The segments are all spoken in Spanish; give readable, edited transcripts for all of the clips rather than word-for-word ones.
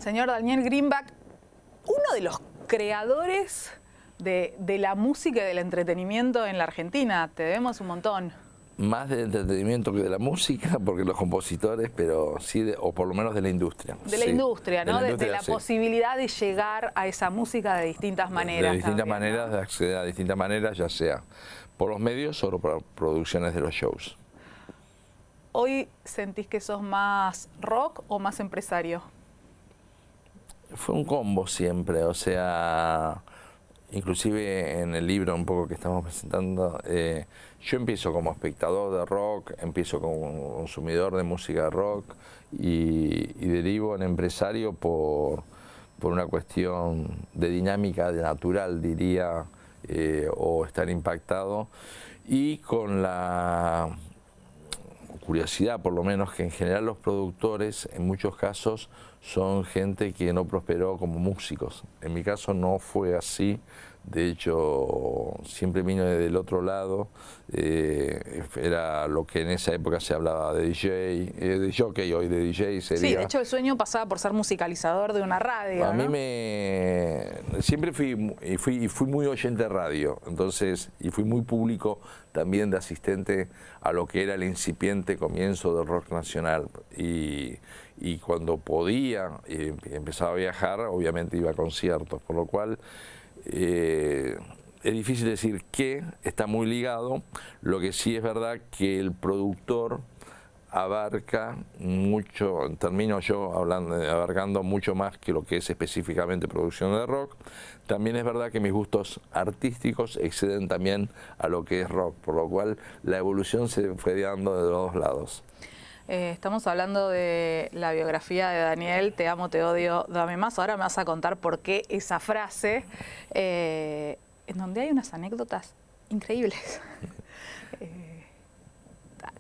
Señor Daniel Greenback, uno de los creadores de la música y del entretenimiento en la Argentina. Te debemos un montón. Más del entretenimiento que de la música, porque los compositores, pero sí, o por lo menos de la industria. De la industria, ¿no? De la sí. Posibilidad de llegar a esa música de distintas maneras. De distintas también, maneras, ¿no? de acceder a distintas maneras, ya sea por los medios o por producciones de los shows. ¿Hoy sentís que sos más rock o más empresario? Fue un combo siempre, o sea, inclusive en el libro un poco que estamos presentando, yo empiezo como espectador de rock, empiezo como consumidor de música de rock y derivo en empresario por una cuestión de dinámica, de natural diría, o estar impactado, y con la curiosidad por lo menos que en general los productores en muchos casos son gente que no prosperó como músicos. En mi caso no fue así, de hecho siempre vino desde el otro lado, era lo que en esa época se hablaba de DJ, de jockey, hoy de DJ sería. Sí, de hecho el sueño pasaba por ser musicalizador de una radio, A ¿no? mí siempre fui muy oyente de radio, entonces, y fui muy público también de asistente a lo que era el incipiente comienzo del rock nacional. Y cuando podía, empezaba a viajar, obviamente iba a conciertos, por lo cual es difícil decir que está muy ligado. Lo que sí es verdad que el productor abarca mucho, termino yo abarcando mucho más que lo que es específicamente producción de rock. También es verdad que mis gustos artísticos exceden también a lo que es rock, por lo cual la evolución se fue dando de los dos lados. Estamos hablando de la biografía de Daniel, te amo, te odio, dame más. Ahora me vas a contar por qué esa frase, en donde hay unas anécdotas increíbles.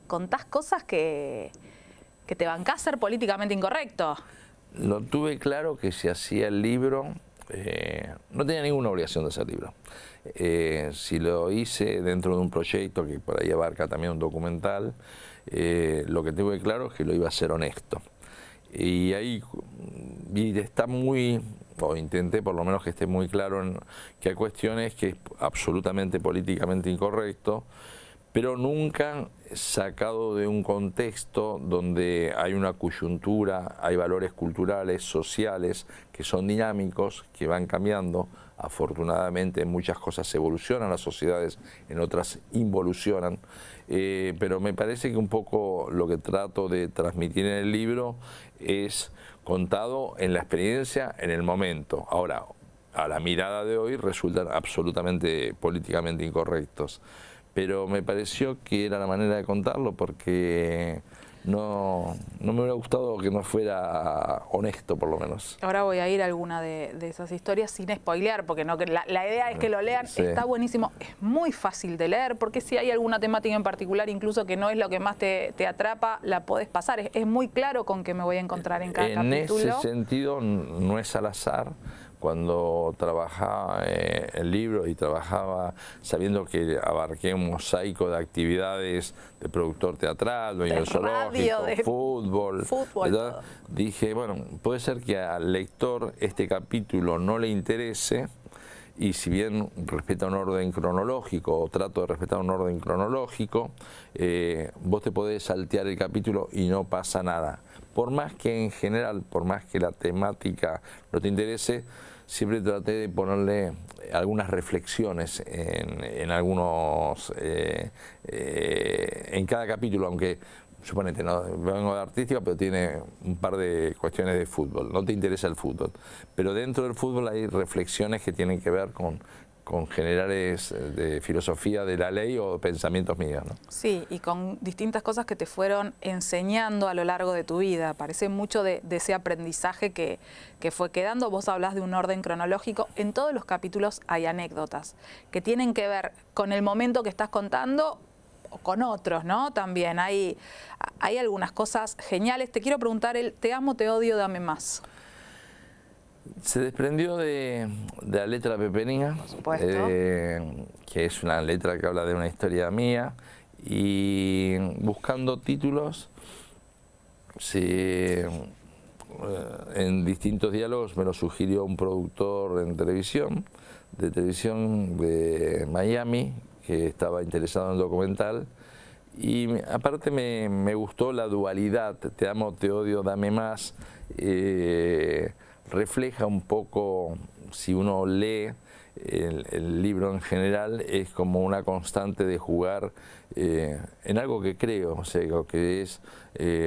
Contás cosas que te bancás ser políticamente incorrecto. Lo tuve claro que si hacía el libro, no tenía ninguna obligación de hacer libro. Si lo hice dentro de un proyecto que por ahí abarca también un documental, lo que tuve claro es que lo iba a hacer honesto. Y ahí está muy, o intenté por lo menos que esté muy claro en que hay cuestiones que es absolutamente políticamente incorrecto, pero nunca sacado de un contexto donde hay una coyuntura, hay valores culturales, sociales, que son dinámicos, que van cambiando. Afortunadamente muchas cosas evolucionan, las sociedades en otras involucionan, pero me parece que un poco lo que trato de transmitir en el libro es contado en la experiencia, en el momento. Ahora, a la mirada de hoy resultan absolutamente políticamente incorrectos. Pero me pareció que era la manera de contarlo porque no me hubiera gustado que no fuera honesto, por lo menos. Ahora voy a ir a alguna de esas historias sin spoilear, porque no, la idea es que lo lean. Sí. Está buenísimo, es muy fácil de leer, porque si hay alguna temática en particular, incluso que no es lo que más te atrapa, la podés pasar. Es muy claro con qué me voy a encontrar en cada capítulo. En ese sentido, no es al azar. Cuando trabajaba el libro y trabajaba sabiendo que abarqué un mosaico de actividades de productor teatral, dueño del zoológico, fútbol, dije, bueno, puede ser que al lector este capítulo no le interese, y si bien respeta un orden cronológico, o trato de respetar un orden cronológico, vos te podés saltear el capítulo y no pasa nada. Por más que en general, por más que la temática no te interese, siempre traté de ponerle algunas reflexiones en algunos, en cada capítulo, aunque suponete, no vengo de artística, pero tiene un par de cuestiones de fútbol, no te interesa el fútbol, pero dentro del fútbol hay reflexiones que tienen que ver con generales de filosofía de la ley o pensamientos míos, ¿no? Sí, y con distintas cosas que te fueron enseñando a lo largo de tu vida. Parece mucho de ese aprendizaje que fue quedando. Vos hablás de un orden cronológico. En todos los capítulos hay anécdotas que tienen que ver con el momento que estás contando o con otros, ¿no? También hay algunas cosas geniales. Te quiero preguntar el te amo, te odio, dame más. Se desprendió de la letra pepenina, por supuesto, que es una letra que habla de una historia mía, y buscando títulos en distintos diálogos me lo sugirió un productor de televisión de Miami, que estaba interesado en el documental. Y aparte me gustó la dualidad, te amo, te odio, dame más. Refleja un poco, si uno lee el libro en general, es como una constante de jugar en algo que creo, o sea, lo que es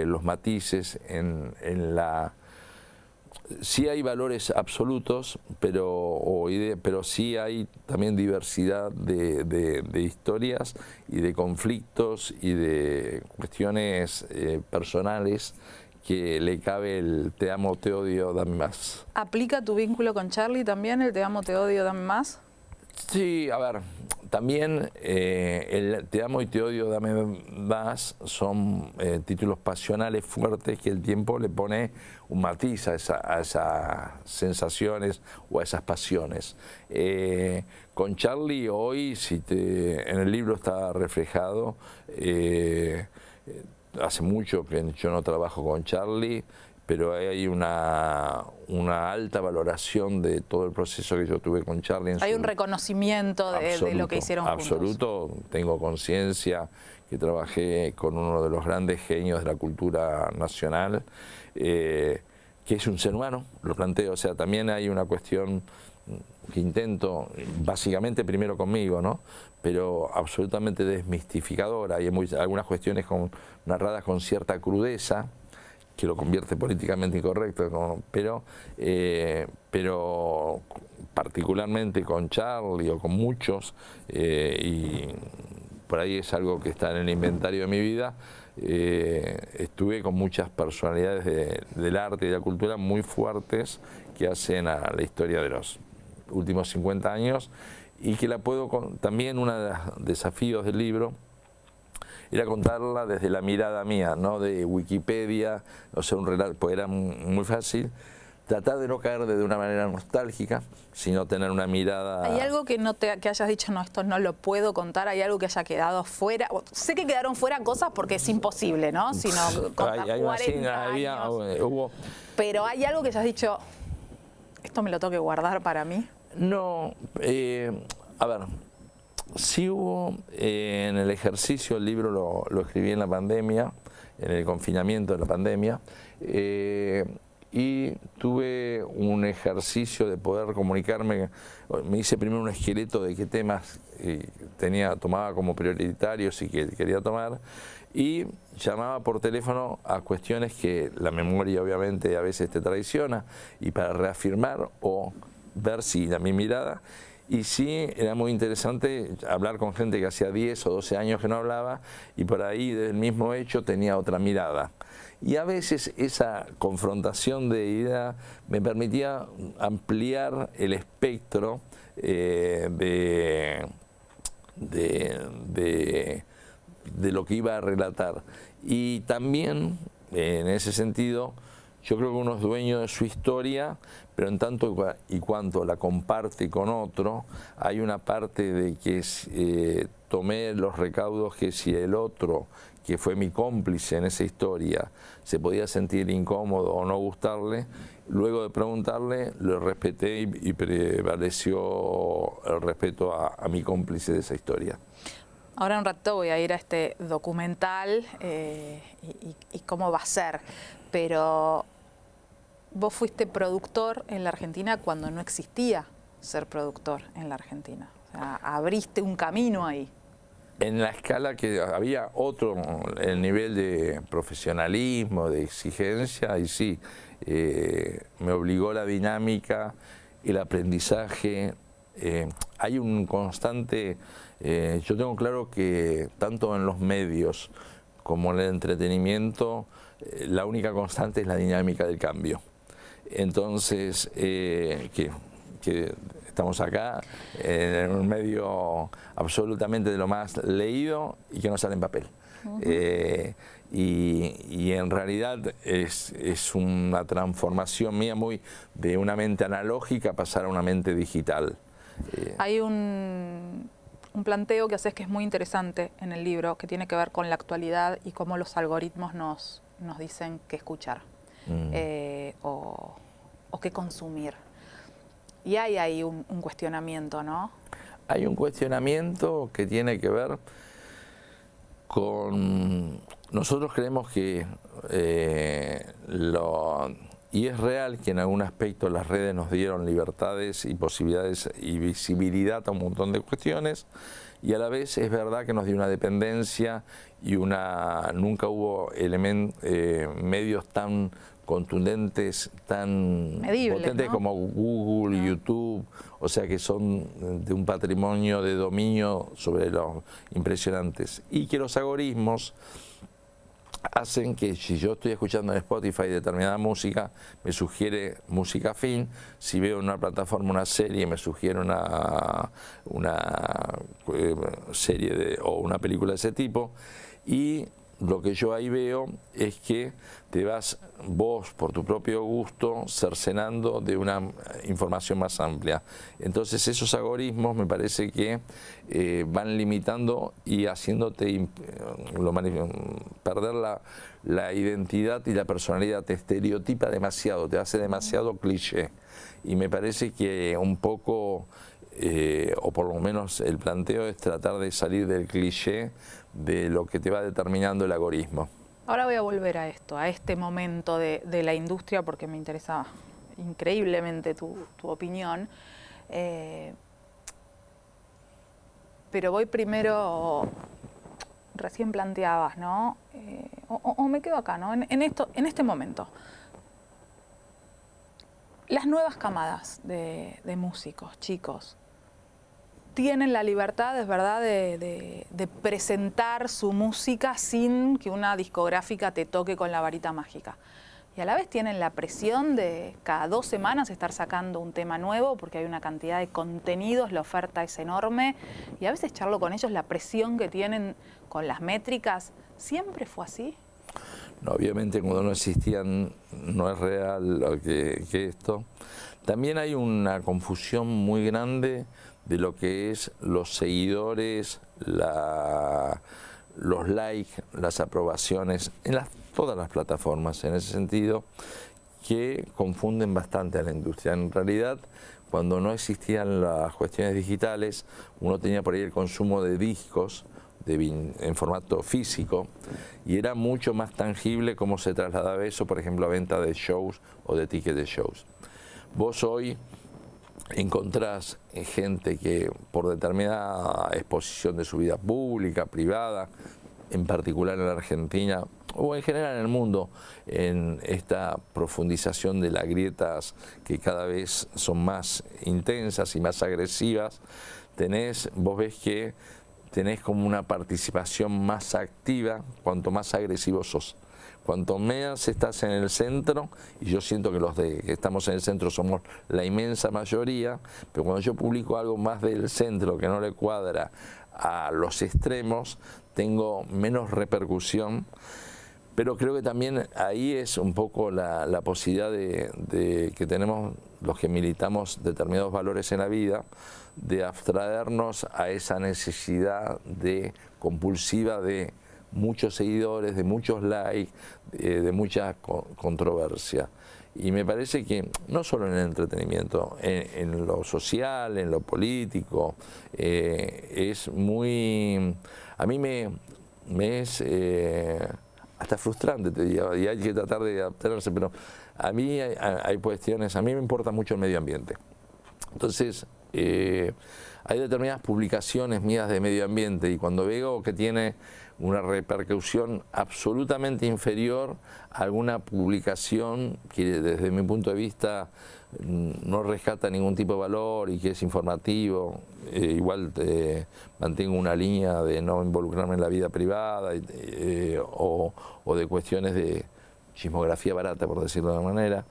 los matices en la... Sí hay valores absolutos, pero sí hay también diversidad de historias y de conflictos y de cuestiones personales que le cabe el te amo, te odio, dame más. ¿Aplica tu vínculo con Charlie también, el te amo, te odio, dame más? Sí, a ver, también el te amo y te odio, dame más son títulos pasionales fuertes que el tiempo le pone un matiz a esas sensaciones o a esas pasiones. Con Charlie hoy, en el libro está reflejado, hace mucho que yo no trabajo con Charlie, pero hay una alta valoración de todo el proceso que yo tuve con Charlie. Hay un reconocimiento de lo que hicieron juntos. Absoluto, tengo conciencia que trabajé con uno de los grandes genios de la cultura nacional, que es un ser humano, lo planteo. O sea, también hay una cuestión que intento, básicamente primero conmigo, ¿no? Pero absolutamente desmistificadora. Hay algunas cuestiones narradas con cierta crudeza, que lo convierte políticamente incorrecto, pero particularmente con Charlie o con muchos, y por ahí es algo que está en el inventario de mi vida, estuve con muchas personalidades del arte y de la cultura muy fuertes que hacen a la historia de los últimos 50 años y que también uno de los desafíos del libro era contarla desde la mirada mía, no de Wikipedia, o sea, un relato, pues era muy fácil tratar de no caer de una manera nostálgica, sino tener una mirada... ¿Hay algo que que hayas dicho, no, esto no lo puedo contar? ¿Hay algo que haya quedado fuera? Sé que quedaron fuera cosas porque es imposible, ¿no? Si no contas 40 años. Pero ¿hay algo que hayas dicho, esto me lo tengo que guardar para mí? No, a ver... Sí hubo en el ejercicio, el libro lo escribí en la pandemia, en el confinamiento de la pandemia, y tuve un ejercicio de poder comunicarme. Me hice primero un esqueleto de qué temas tomaba como prioritarios y que quería tomar, y llamaba por teléfono a cuestiones que la memoria obviamente a veces te traiciona, y para reafirmar o ver si mi mirada... Y sí, era muy interesante hablar con gente que hacía 10 o 12 años que no hablaba y por ahí del mismo hecho tenía otra mirada. Y a veces esa confrontación de idea me permitía ampliar el espectro de lo que iba a relatar. Y también, en ese sentido, yo creo que uno es dueño de su historia, pero en tanto y cuanto la comparte con otro, hay una parte de que tomé los recaudos que si el otro, que fue mi cómplice en esa historia, se podía sentir incómodo o no gustarle, luego de preguntarle, lo respeté y prevaleció el respeto a mi cómplice de esa historia. Ahora un rato voy a ir a este documental y cómo va a ser, pero vos fuiste productor en la Argentina cuando no existía ser productor en la Argentina. O sea, abriste un camino ahí. En la escala que había el nivel de profesionalismo, de exigencia, y sí, me obligó la dinámica, el aprendizaje. Hay un constante... yo tengo claro que tanto en los medios como en el entretenimiento, la única constante es la dinámica del cambio. Entonces, que estamos acá en un medio absolutamente de lo más leído y que no sale en papel. Y en realidad es una transformación mía muy de una mente analógica a pasar a una mente digital. Hay un planteo que haces que es muy interesante en el libro, que tiene que ver con la actualidad y cómo los algoritmos nos dicen qué escuchar. o qué consumir. Y hay ahí un cuestionamiento, ¿no? Hay un cuestionamiento que tiene que ver con... Nosotros creemos que y es real que en algún aspecto las redes nos dieron libertades y posibilidades y visibilidad a un montón de cuestiones, y a la vez es verdad que nos dio una dependencia y nunca hubo medios tan contundentes, tan medibles, potentes, ¿no?, como Google, YouTube, o sea que son de un patrimonio de dominio sobre los impresionantes, y que los algoritmos hacen que si yo estoy escuchando en Spotify determinada música, me sugiere música afín. Si veo en una plataforma una serie, me sugiere una serie o una película de ese tipo. Y lo que yo ahí veo es que te vas vos, por tu propio gusto, cercenando de una información más amplia. Entonces esos algoritmos me parece que van limitando y haciéndote perder la identidad y la personalidad. Te estereotipa demasiado, te hace demasiado cliché. Y me parece que un poco, o por lo menos el planteo es tratar de salir del cliché de lo que te va determinando el algoritmo. Ahora voy a volver a esto, a este momento de la industria, porque me interesa increíblemente tu opinión. Pero voy primero, recién planteabas, ¿no? O me quedo acá, ¿no? En este momento. Las nuevas camadas de músicos, chicos, tienen la libertad, es verdad, de presentar su música sin que una discográfica te toque con la varita mágica. Y a la vez tienen la presión de cada 2 semanas estar sacando un tema nuevo porque hay una cantidad de contenidos, la oferta es enorme. Y a veces charlo con ellos, la presión que tienen con las métricas. ¿Siempre fue así? No, obviamente cuando no existían, no es real lo que esto. También hay una confusión muy grande de lo que es los seguidores, los likes, las aprobaciones, en todas las plataformas, en ese sentido, que confunden bastante a la industria. En realidad, cuando no existían las cuestiones digitales, uno tenía por ahí el consumo de discos en formato físico, y era mucho más tangible cómo se trasladaba eso, por ejemplo, a venta de shows o de tickets de shows. Vos hoy encontrás gente que por determinada exposición de su vida pública, privada, en particular en la Argentina o en general en el mundo, en esta profundización de las grietas que cada vez son más intensas y más agresivas, vos ves que tenés como una participación más activa cuanto más agresivo sos. Cuanto más estás en el centro, y yo siento que los que estamos en el centro somos la inmensa mayoría, pero cuando yo publico algo más del centro que no le cuadra a los extremos, tengo menos repercusión. Pero creo que también ahí es un poco la posibilidad de que tenemos los que militamos determinados valores en la vida, de abstraernos a esa necesidad compulsiva de muchos seguidores, de muchos likes, de mucha controversia. Y me parece que no solo en el entretenimiento, en lo social, en lo político, es muy... A mí me es hasta frustrante, te digo, y hay que tratar de abstenerse, pero a mí hay cuestiones, a mí me importa mucho el medio ambiente. Entonces, hay determinadas publicaciones mías de medio ambiente, y cuando veo que tiene una repercusión absolutamente inferior a alguna publicación que desde mi punto de vista no rescata ningún tipo de valor y que es informativo, igual mantengo una línea de no involucrarme en la vida privada o de cuestiones de chismografía barata, por decirlo de alguna manera.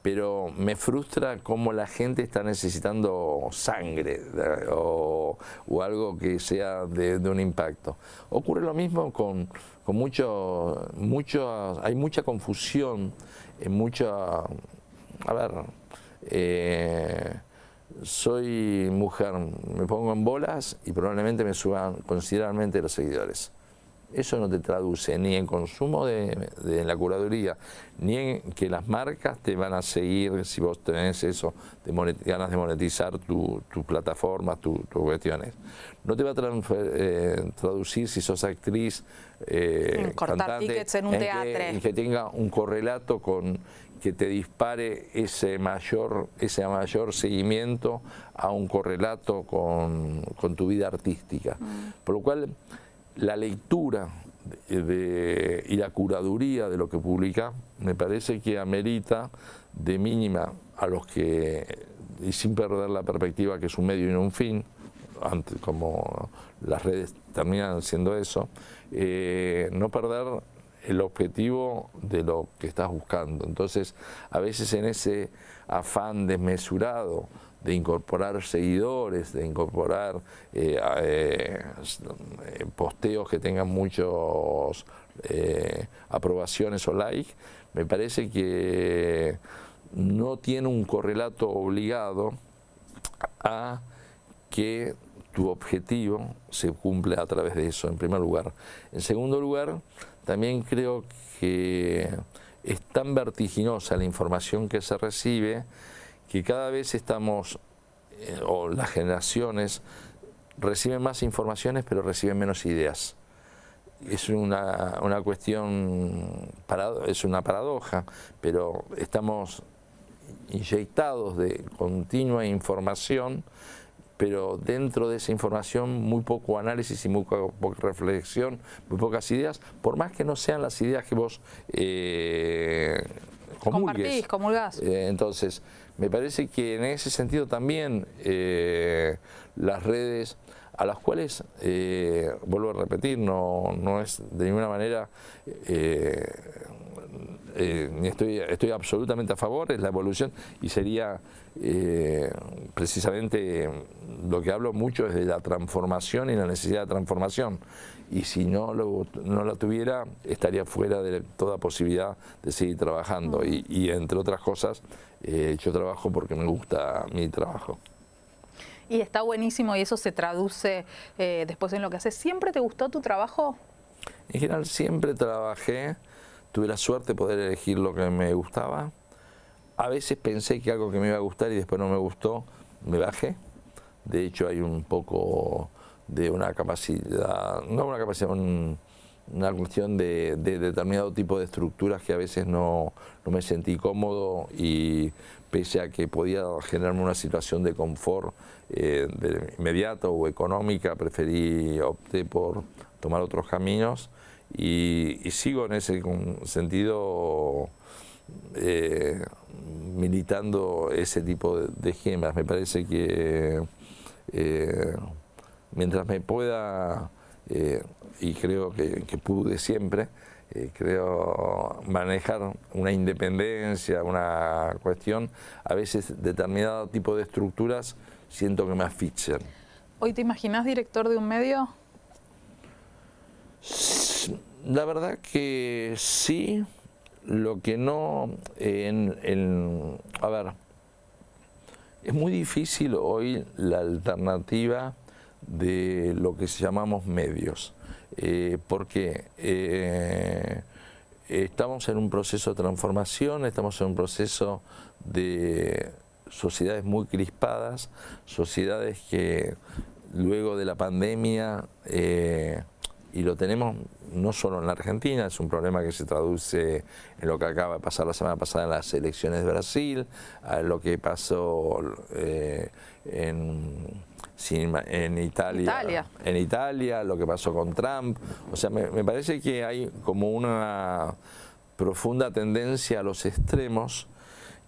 Pero me frustra cómo la gente está necesitando sangre o algo que sea de un impacto. Ocurre lo mismo con hay mucha confusión, a ver, soy mujer, me pongo en bolas y probablemente me suban considerablemente los seguidores. eso no te traduce ni en consumo de la curaduría, ni en que las marcas te van a seguir si vos tenés eso, ganas de monetizar tus plataformas, tus cuestiones. No te va a traducir si sos actriz, cortar cantante, tickets en un teatro. Que tenga un correlato con que te dispare ese mayor seguimiento a un correlato con tu vida artística. Por lo cual, la lectura y la curaduría de lo que publica me parece que amerita de mínima a los que, y sin perder la perspectiva que es un medio y no un fin, antes, como las redes terminan siendo eso, no perder el objetivo de lo que estás buscando. Entonces, a veces en ese afán desmesurado de incorporar seguidores, de incorporar posteos que tengan muchos aprobaciones o likes, me parece que no tiene un correlato obligado a que tu objetivo se cumple a través de eso, en primer lugar. En segundo lugar, también creo que es tan vertiginosa la información que se recibe que cada vez estamos, o las generaciones, reciben más informaciones pero reciben menos ideas. Es una cuestión, es una paradoja, pero estamos inyectados de continua información, pero dentro de esa información muy poco análisis y muy poca reflexión, muy pocas ideas, por más que no sean las ideas que vos comulgás. Entonces, me parece que en ese sentido también las redes, a las cuales, vuelvo a repetir, no es de ninguna manera, estoy absolutamente a favor, es la evolución, y sería precisamente lo que hablo mucho es de la transformación y la necesidad de transformación, y si no la tuviera estaría fuera de toda posibilidad de seguir trabajando, y entre otras cosas yo trabajo porque me gusta mi trabajo. Y está buenísimo, y eso se traduce después en lo que haces. ¿Siempre te gustó tu trabajo? En general siempre trabajé, tuve la suerte de poder elegir lo que me gustaba. A veces pensé que algo que me iba a gustar y después no me gustó, me bajé. De hecho hay un poco de una capacidad, no una capacidad, una cuestión de determinado tipo de estructuras que a veces no me sentí cómodo, y pese a que podía generarme una situación de confort inmediata o económica, opté por tomar otros caminos, y sigo en ese sentido militando ese tipo de gemas. Me parece que mientras me pueda, y creo que pude siempre, creo manejar una independencia, una cuestión, a veces determinado tipo de estructuras siento que me asfixian. ¿Hoy te imaginás director de un medio? La verdad que sí, lo que no, a ver, es muy difícil hoy la alternativa de lo que llamamos medios, porque estamos en un proceso de transformación, estamos en un proceso de sociedades muy crispadas, sociedades que luego de la pandemia, y lo tenemos no solo en la Argentina, es un problema que se traduce en lo que acaba de pasar la semana pasada en las elecciones de Brasil, a lo que pasó en Italia, lo que pasó con Trump. O sea, me parece que hay como una profunda tendencia a los extremos,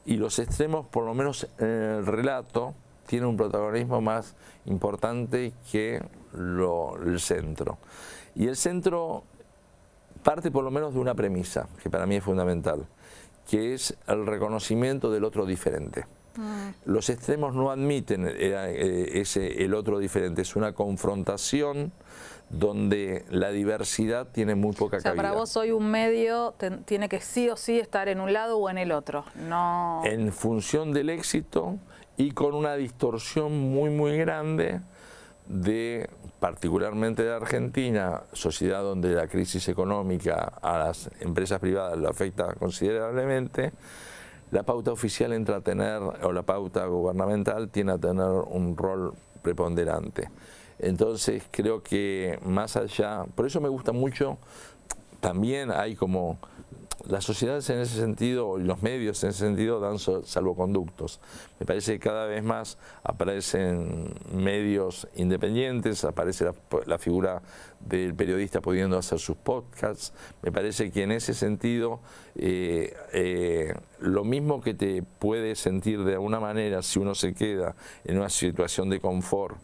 y los extremos, por lo menos en el relato, tienen un protagonismo más importante que el centro. Y el centro parte por lo menos de una premisa, que para mí es fundamental, que es el reconocimiento del otro diferente. Los extremos no admiten el otro diferente, es una confrontación donde la diversidad tiene muy poca cabida. Para vos hoy un medio tiene que sí o sí estar en un lado o en el otro, no... En función del éxito y con una distorsión muy grande de, particularmente de Argentina, sociedad donde la crisis económica a las empresas privadas lo afecta considerablemente, la pauta oficial entra a tener, o la pauta gubernamental tiene a tener un rol preponderante. Entonces creo que más allá, por eso me gusta mucho, también hay como, las sociedades en ese sentido, y los medios en ese sentido dan salvoconductos. Me parece que cada vez más aparecen medios independientes, aparece la figura del periodista pudiendo hacer sus podcasts. Me parece que en ese sentido, lo mismo que te puede sentir de alguna manera si uno se queda en una situación de confort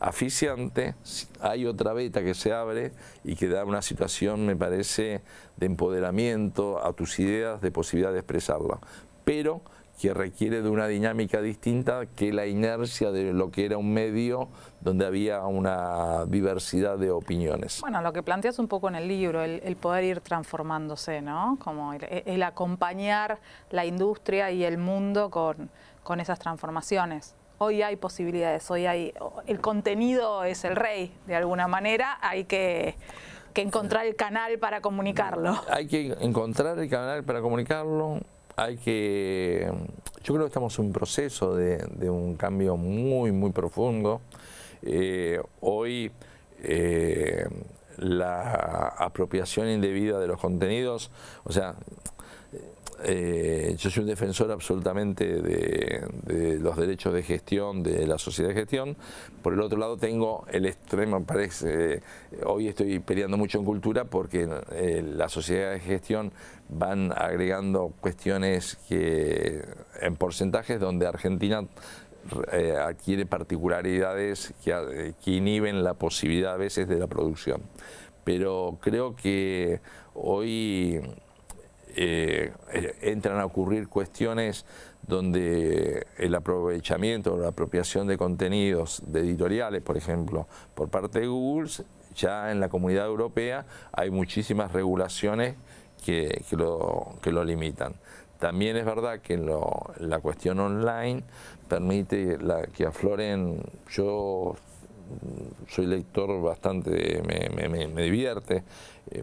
asfixiante, hay otra veta que se abre y que da una situación, me parece, de empoderamiento a tus ideas, de posibilidad de expresarla, pero que requiere de una dinámica distinta que la inercia de lo que era un medio donde había una diversidad de opiniones. Bueno, lo que planteas un poco en el libro, el poder ir transformándose, ¿no? Como el acompañar la industria y el mundo con esas transformaciones. Hoy hay posibilidades, hoy hay, el contenido es el rey, de alguna manera, hay que encontrar el canal para comunicarlo. Hay que encontrar el canal para comunicarlo, yo creo que estamos en un proceso de un cambio muy, muy profundo. Hoy la apropiación indebida de los contenidos, o sea, yo soy un defensor absolutamente de los derechos de gestión, de la sociedad de gestión. Por el otro lado tengo el extremo, parece, hoy estoy peleando mucho en cultura porque la sociedad de gestión van agregando cuestiones que en porcentajes donde Argentina adquiere particularidades que inhiben la posibilidad a veces de la producción. Pero creo que hoy entran a ocurrir cuestiones donde el aprovechamiento o la apropiación de contenidos de editoriales, por ejemplo, por parte de Google, ya en la Comunidad Europea hay muchísimas regulaciones que lo limitan. También es verdad que la cuestión online permite que afloren. Yo soy lector bastante, me divierte,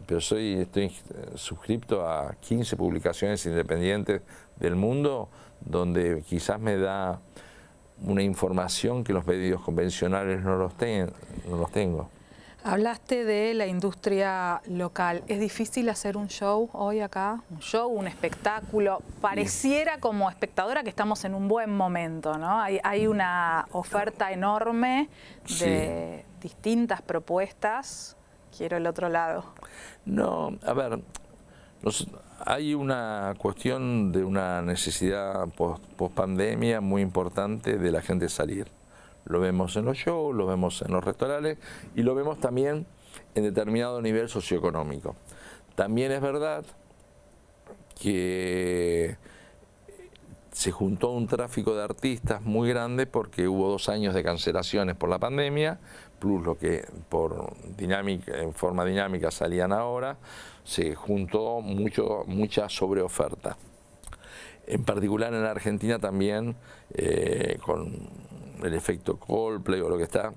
pero estoy suscripto a 15 publicaciones independientes del mundo donde quizás me da una información que los medios convencionales no los tengo. Hablaste de la industria local. ¿Es difícil hacer un show hoy acá? Un show, un espectáculo. Pareciera como espectadora que estamos en un buen momento, ¿no? Hay una oferta enorme de distintas propuestas. Quiero el otro lado. No, a ver, hay una cuestión de una necesidad post-pandemia muy importante de la gente salir. Lo vemos en los shows, lo vemos en los restaurantes y lo vemos también en determinado nivel socioeconómico. También es verdad que se juntó un tráfico de artistas muy grande porque hubo 2 años de cancelaciones por la pandemia, plus lo que en forma dinámica salían ahora, se juntó mucha sobreoferta. En particular en Argentina también, con el efecto Coldplay o lo que está,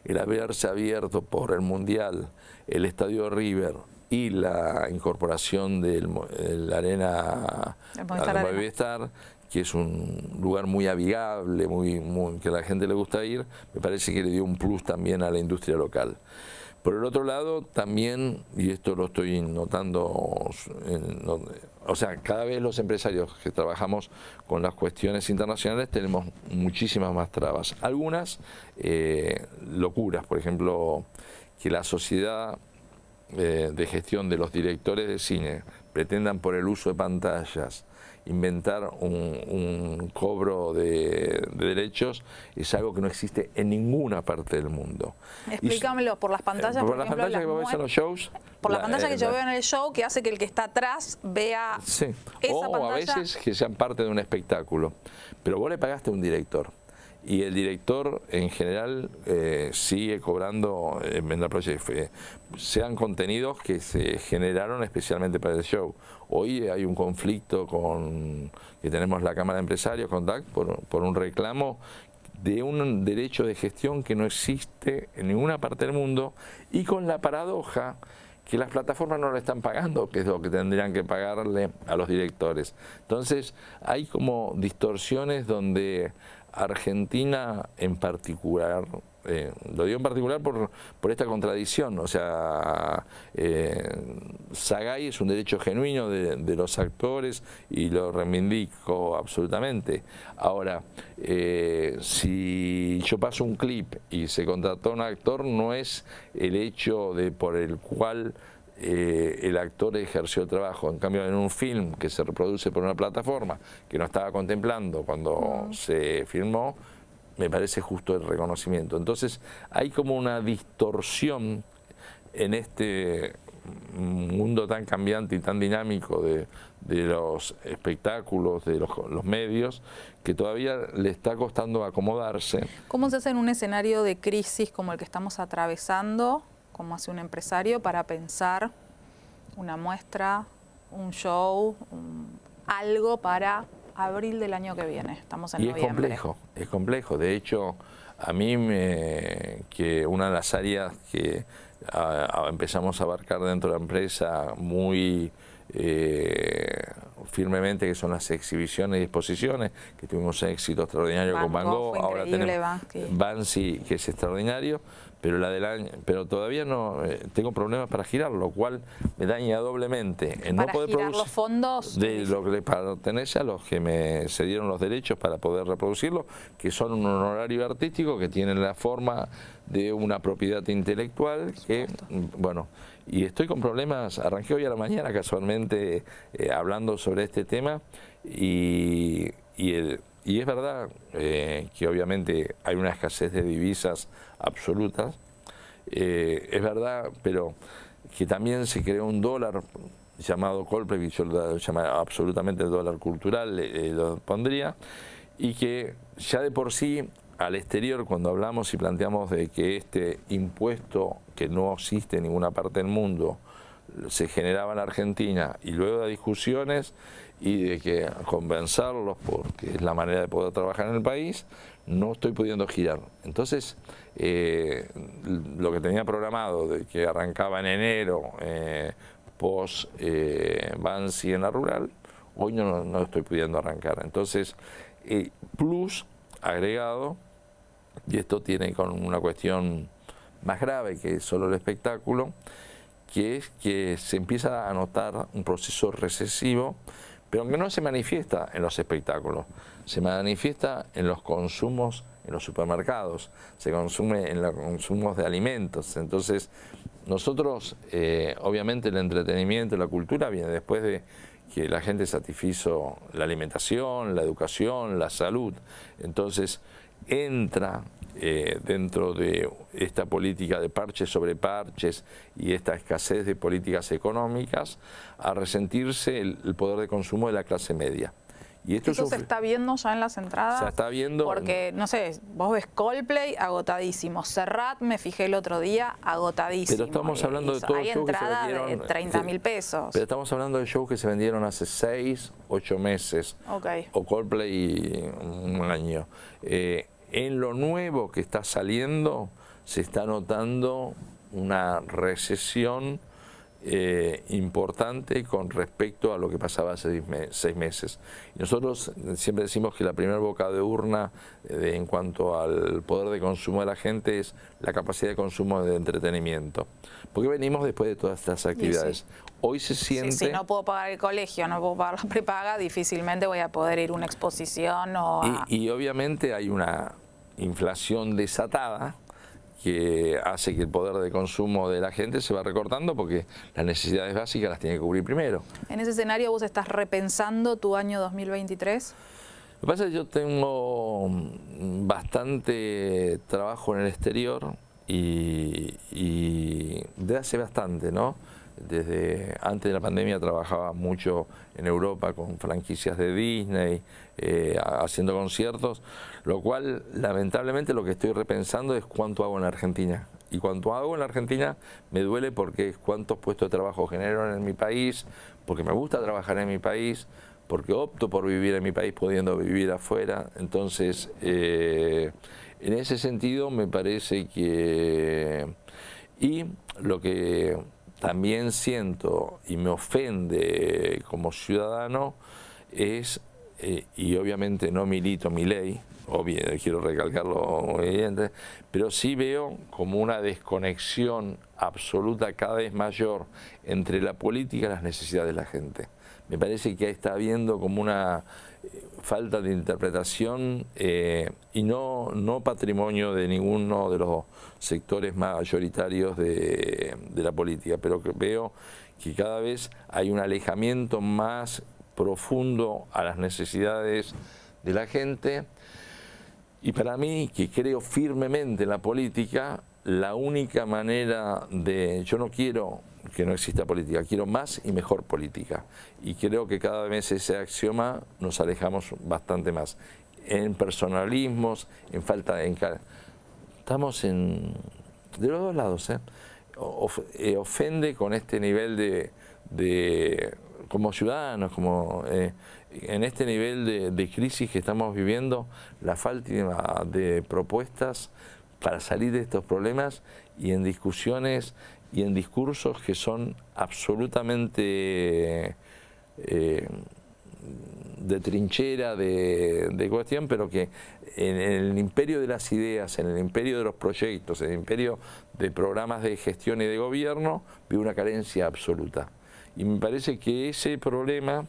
el haberse abierto por el Mundial el estadio River y la incorporación de la arena Movistar, que es un lugar muy amigable, que a la gente le gusta ir, me parece que le dio un plus también a la industria local. Por el otro lado, también, y esto lo estoy notando, o sea, cada vez los empresarios que trabajamos con las cuestiones internacionales tenemos muchísimas más trabas. Algunas locuras, por ejemplo, que la sociedad de gestión de los directores de cine pretendan por el uso de pantallas inventar un cobro de derechos es algo que no existe en ninguna parte del mundo. Explícamelo, por las pantallas, por las pantallas que vos ves en los shows. Por la pantalla que yo veo en el show, que hace que el que está atrás vea esa pantalla. O a veces que sean parte de un espectáculo. Pero vos le pagaste a un director y el director en general sigue cobrando en la proyecto. Sean contenidos que se generaron especialmente para el show. Hoy hay un conflicto que tenemos la Cámara de Empresarios con DAC por un reclamo de un derecho de gestión que no existe en ninguna parte del mundo, y con la paradoja que las plataformas no le están pagando, que es lo que tendrían que pagarle a los directores. Entonces hay como distorsiones donde Argentina en particular, lo digo en particular por esta contradicción, o sea, Sagaí es un derecho genuino de los actores y lo reivindico absolutamente. Ahora, si yo paso un clip y se contrató a un actor, no es el hecho por el cual el actor ejerció el trabajo. En cambio, en un film que se reproduce por una plataforma que no estaba contemplando cuando se filmó, me parece justo el reconocimiento. Entonces hay como una distorsión en este mundo tan cambiante y tan dinámico de los espectáculos, de los medios, que todavía le está costando acomodarse. ¿Cómo se hace en un escenario de crisis como el que estamos atravesando, como hace un empresario, para pensar una muestra, un show, algo para abril del año que viene? Estamos en noviembre. Es complejo. De hecho, a mí que una de las áreas que empezamos a abarcar dentro de la empresa muy firmemente, que son las exhibiciones y exposiciones, que tuvimos un éxito extraordinario con Van Gogh, ahora tenemos Banksy, que es extraordinario, pero todavía no tengo problemas para girar, lo cual me daña doblemente. No poder girar los fondos de lo que le pertenece a los que me cedieron los derechos para poder reproducirlo, que son un honorario artístico que tiene la forma de una propiedad intelectual que, bueno, y estoy con problemas. Arranqué hoy a la mañana casualmente hablando sobre este tema y es verdad que obviamente hay una escasez de divisas absolutas, es verdad, pero que también se creó un dólar llamado Coldplay, que yo lo llamo absolutamente el dólar cultural, lo pondría, y que ya de por sí al exterior, cuando hablamos y planteamos de que este impuesto, que no existe en ninguna parte del mundo, se generaba en Argentina, y luego de discusiones y de que convencerlos, porque es la manera de poder trabajar en el país, no estoy pudiendo girar. Entonces, lo que tenía programado de que arrancaba en enero, post Banksy en la rural, hoy no estoy pudiendo arrancar. Entonces, plus agregado, y esto tiene con una cuestión más grave que solo el espectáculo, que es que se empieza a notar un proceso recesivo, pero que no se manifiesta en los espectáculos, se manifiesta en los consumos en los supermercados, se consume en los consumos de alimentos. Entonces, nosotros, obviamente el entretenimiento, la cultura viene después de que la gente satisfizo la alimentación, la educación, la salud. Entonces, entra dentro de esta política de parches sobre parches y esta escasez de políticas económicas a resentirse el poder de consumo de la clase media. Y esto se está viendo ya en las entradas. Se está viendo. Porque, no sé, vos ves Coldplay, agotadísimo. Serrat, me fijé el otro día, agotadísimo. Pero estamos hablando de todos los shows que se vendieron. Hay entradas de 30.000 pesos. Pero estamos hablando de shows que se vendieron hace 6, 8 meses. Okay. O Coldplay un año. En lo nuevo que está saliendo se está notando una recesión importante con respecto a lo que pasaba hace 6 meses. Y nosotros siempre decimos que la primera boca de urna en cuanto al poder de consumo de la gente es la capacidad de consumo de entretenimiento. Porque venimos después de todas estas actividades. Sí. Hoy se siente... Si no puedo pagar el colegio, no puedo pagar la prepaga, difícilmente voy a poder ir a una exposición o a... y obviamente hay una inflación desatada que hace que el poder de consumo de la gente se va recortando porque las necesidades básicas las tiene que cubrir primero. ¿En ese escenario vos estás repensando tu año 2023? Lo que pasa es que yo tengo bastante trabajo en el exterior y de hace bastante, ¿no? Desde antes de la pandemia trabajaba mucho en Europa con franquicias de Disney, haciendo conciertos, lo cual lamentablemente lo que estoy repensando es cuánto hago en la Argentina. Y cuánto hago en la Argentina me duele porque es cuántos puestos de trabajo genero en mi país, porque me gusta trabajar en mi país, porque opto por vivir en mi país pudiendo vivir afuera. Entonces, en ese sentido me parece que... Y lo que también siento y me ofende como ciudadano es, y obviamente no milito Milei, quiero recalcarlo evidente, pero sí veo como una desconexión absoluta cada vez mayor entre la política y las necesidades de la gente. Me parece que está habiendo como una falta de interpretación y no patrimonio de ninguno de los sectores mayoritarios de la política, pero que veo que cada vez hay un alejamiento más profundo a las necesidades de la gente. Y para mí, que creo firmemente en la política, la única manera de... Yo no quiero que no exista política, quiero más y mejor política. Y creo que cada vez ese axioma nos alejamos bastante más. En personalismos, en falta de... Estamos de los dos lados, ofende con este nivel de como ciudadanos, como en este nivel de crisis que estamos viviendo, la falta de propuestas para salir de estos problemas y en discusiones y en discursos que son absolutamente de trinchera, de cuestión, pero que en el imperio de las ideas, en el imperio de los proyectos, en el imperio de programas de gestión y de gobierno, veo una carencia absoluta. Y me parece que ese problema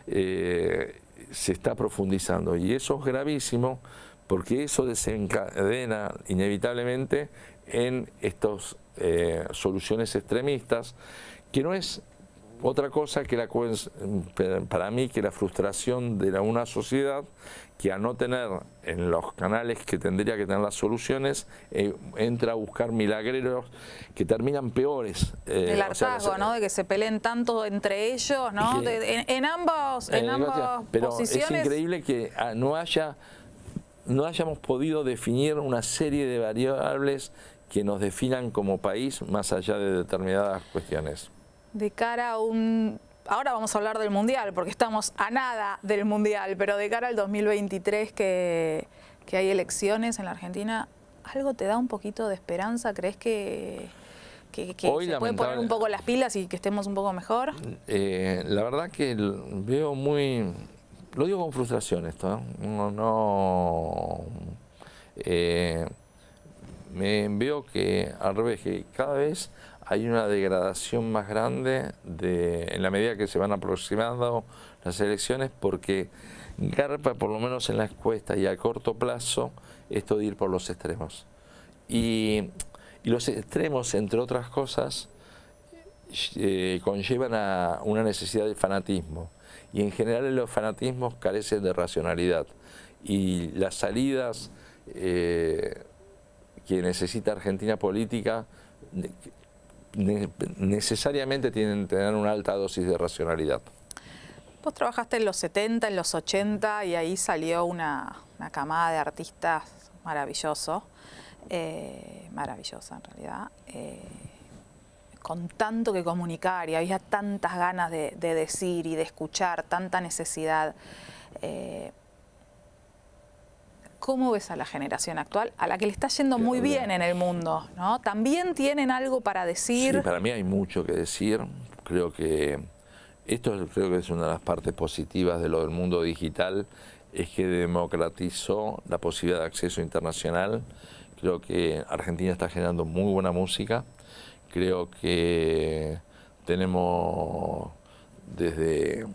se está profundizando y eso es gravísimo porque eso desencadena inevitablemente en estas soluciones extremistas, que no es otra cosa que para mí que la frustración de una sociedad que al no tener en los canales que tendría que tener las soluciones, entra a buscar milagreros que terminan peores. El hartazgo, ¿no? De que se peleen tanto entre ellos, ¿no? En ambas pero posiciones. Es increíble que no hayamos podido definir una serie de variables que nos definan como país más allá de determinadas cuestiones. De cara a ahora vamos a hablar del Mundial, porque estamos a nada del Mundial, pero de cara al 2023 que hay elecciones en la Argentina, ¿algo te da un poquito de esperanza? ¿Crees que se pueden poner un poco las pilas y que estemos un poco mejor? La verdad que veo muy... Lo digo con frustración esto, veo que al revés, que cada vez hay una degradación más grande en la medida que se van aproximando las elecciones, porque garpa, por lo menos en la encuesta y a corto plazo, esto de ir por los extremos. Y los extremos, entre otras cosas, conllevan a una necesidad de fanatismo. Y en general los fanatismos carecen de racionalidad. Y las salidas que necesita Argentina política necesariamente tienen que tener una alta dosis de racionalidad. Vos trabajaste en los 70, en los 80 y ahí salió una camada de artistas maravillosa en realidad, con tanto que comunicar y había tantas ganas de decir y de escuchar, tanta necesidad. ¿Cómo ves a la generación actual, a la que le está yendo muy bien en el mundo, ¿no? ¿También tienen algo para decir? Sí, para mí hay mucho que decir. Creo que esto es una de las partes positivas de lo del mundo digital, es que democratizó la posibilidad de acceso internacional. Creo que Argentina está generando muy buena música. Creo que tenemos desde...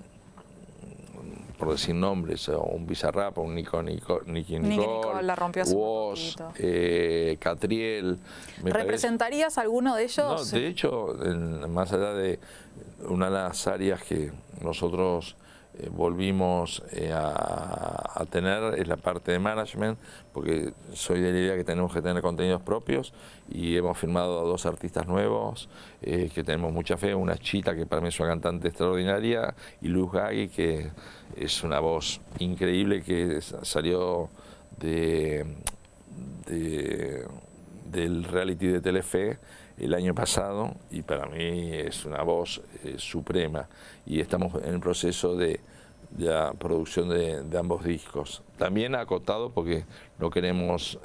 por decir nombres, un Bizarrap, un Nicky Nicole, la rompió hace Woz, Catriel. ¿Representarías alguno de ellos? No, de hecho, más allá de una de las áreas que nosotros volvimos a a tener es la parte de management, porque soy de la idea que tenemos que tener contenidos propios y hemos firmado a 2 artistas nuevos que tenemos mucha fe, una Chita que para mí es una cantante extraordinaria y Luz Gagui que es una voz increíble que salió del reality de Telefe el año pasado y para mí es una voz suprema y estamos en el proceso de la producción de ambos discos. También acotado porque no queremos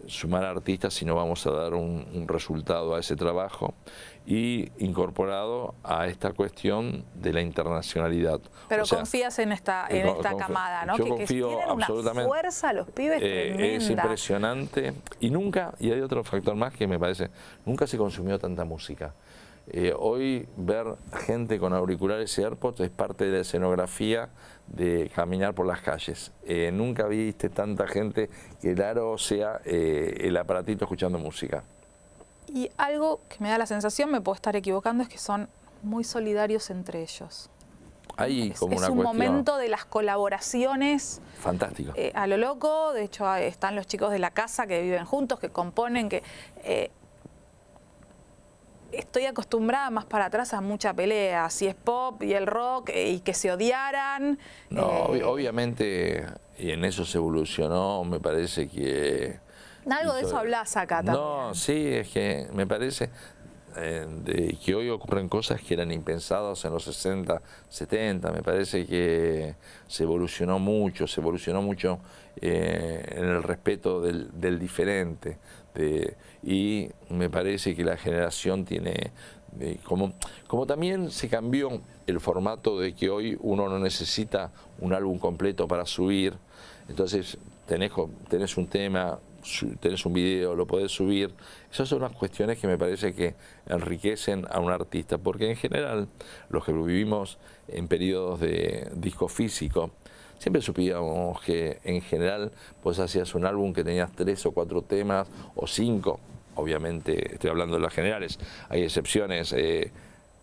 sumar artistas, sino vamos a dar un resultado a ese trabajo y incorporado a esta cuestión de la internacionalidad. Pero o sea, confías en esta camada, ¿no? Yo que confío tienen absolutamente. Una fuerza los pibes tremenda. Es impresionante y nunca, y hay otro factor más que me parece, nunca se consumió tanta música. Hoy ver gente con auriculares y AirPods es parte de la escenografía de caminar por las calles. Nunca viste tanta gente que el aro sea el aparatito escuchando música. Y algo que me da la sensación, me puedo estar equivocando, es que son muy solidarios entre ellos. Es un momento de las colaboraciones. Fantástico. A lo loco, de hecho están los chicos de la casa que viven juntos, que componen, que... estoy acostumbrada más para atrás a mucha pelea, si es pop y el rock y que se odiaran. No, obviamente, y en eso se evolucionó, me parece que... Algo de eso hablas acá también. No, sí, es que me parece de que hoy ocurren cosas que eran impensadas en los 60, 70, me parece que se evolucionó mucho en el respeto del diferente. Y me parece que la generación tiene, como también se cambió el formato de que hoy uno no necesita un álbum completo para subir, entonces tenés un tema, tenés un video, lo podés subir. Esas son unas cuestiones que me parece que enriquecen a un artista, porque en general los que vivimos en periodos de disco físico, siempre supíamos que en general pues hacías un álbum que tenías 3 o 4 temas o 5, obviamente estoy hablando de las generales, hay excepciones,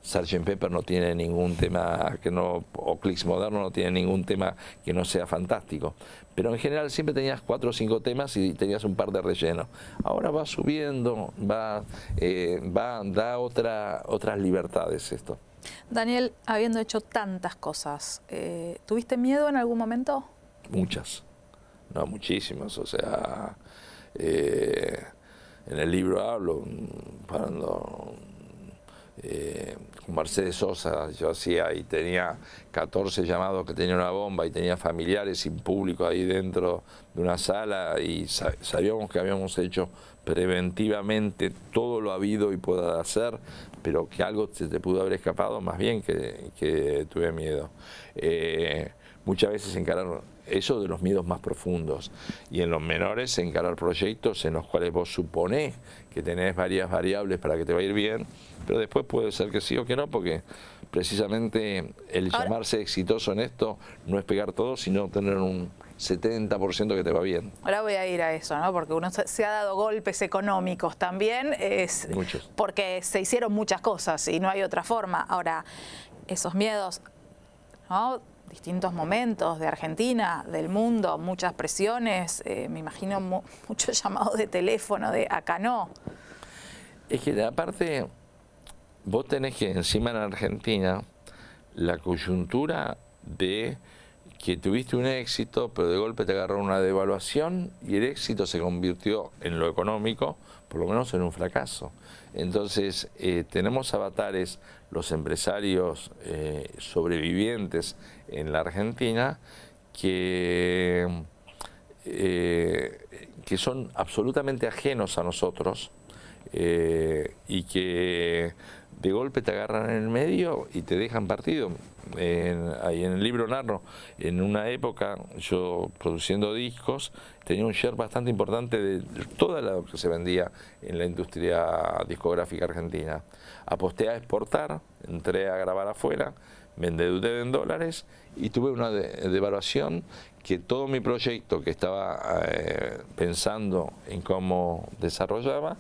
Sgt. Pepper no tiene ningún tema que no, o Clicks Moderno no tiene ningún tema que no sea fantástico, pero en general siempre tenías 4 o 5 temas y tenías un par de rellenos. Ahora va subiendo, da otras libertades esto. Daniel, habiendo hecho tantas cosas, ¿tuviste miedo en algún momento? Muchas, no, muchísimas, o sea, en el libro hablo, cuando con Mercedes Sosa yo hacía y tenía 14 llamados que tenía una bomba y tenía familiares sin público ahí dentro de una sala y sabíamos que habíamos hecho preventivamente todo lo habido y pueda hacer, pero que algo se te pudo haber escapado, más bien que tuve miedo. Muchas veces encarar eso de los miedos más profundos y en los menores encarar proyectos en los cuales vos suponés que tenés varias variables para que te va a ir bien, pero después puede ser que sí o que no, porque precisamente el llamarse exitoso en esto no es pegar todo, sino tener un 70% que te va bien. Ahora voy a ir a eso, ¿no? Porque uno se ha dado golpes económicos también, muchos, porque se hicieron muchas cosas y no hay otra forma. Ahora, esos miedos, ¿no? Distintos momentos de Argentina, del mundo, muchas presiones, me imagino muchos llamados de teléfono de acá no. Es que aparte, vos tenés que encima en Argentina la coyuntura de que tuviste un éxito, pero de golpe te agarró una devaluación y el éxito se convirtió en lo económico, por lo menos en un fracaso. Entonces, tenemos avatares, los empresarios sobrevivientes en la Argentina, que son absolutamente ajenos a nosotros y que de golpe te agarran en el medio y te dejan partido. Ahí en el libro narro, en una época yo produciendo discos tenía un share bastante importante de todo lo que se vendía en la industria discográfica argentina. Aposté a exportar, entré a grabar afuera, me endeudé en dólares y tuve una devaluación que todo mi proyecto que estaba pensando en cómo desarrollaba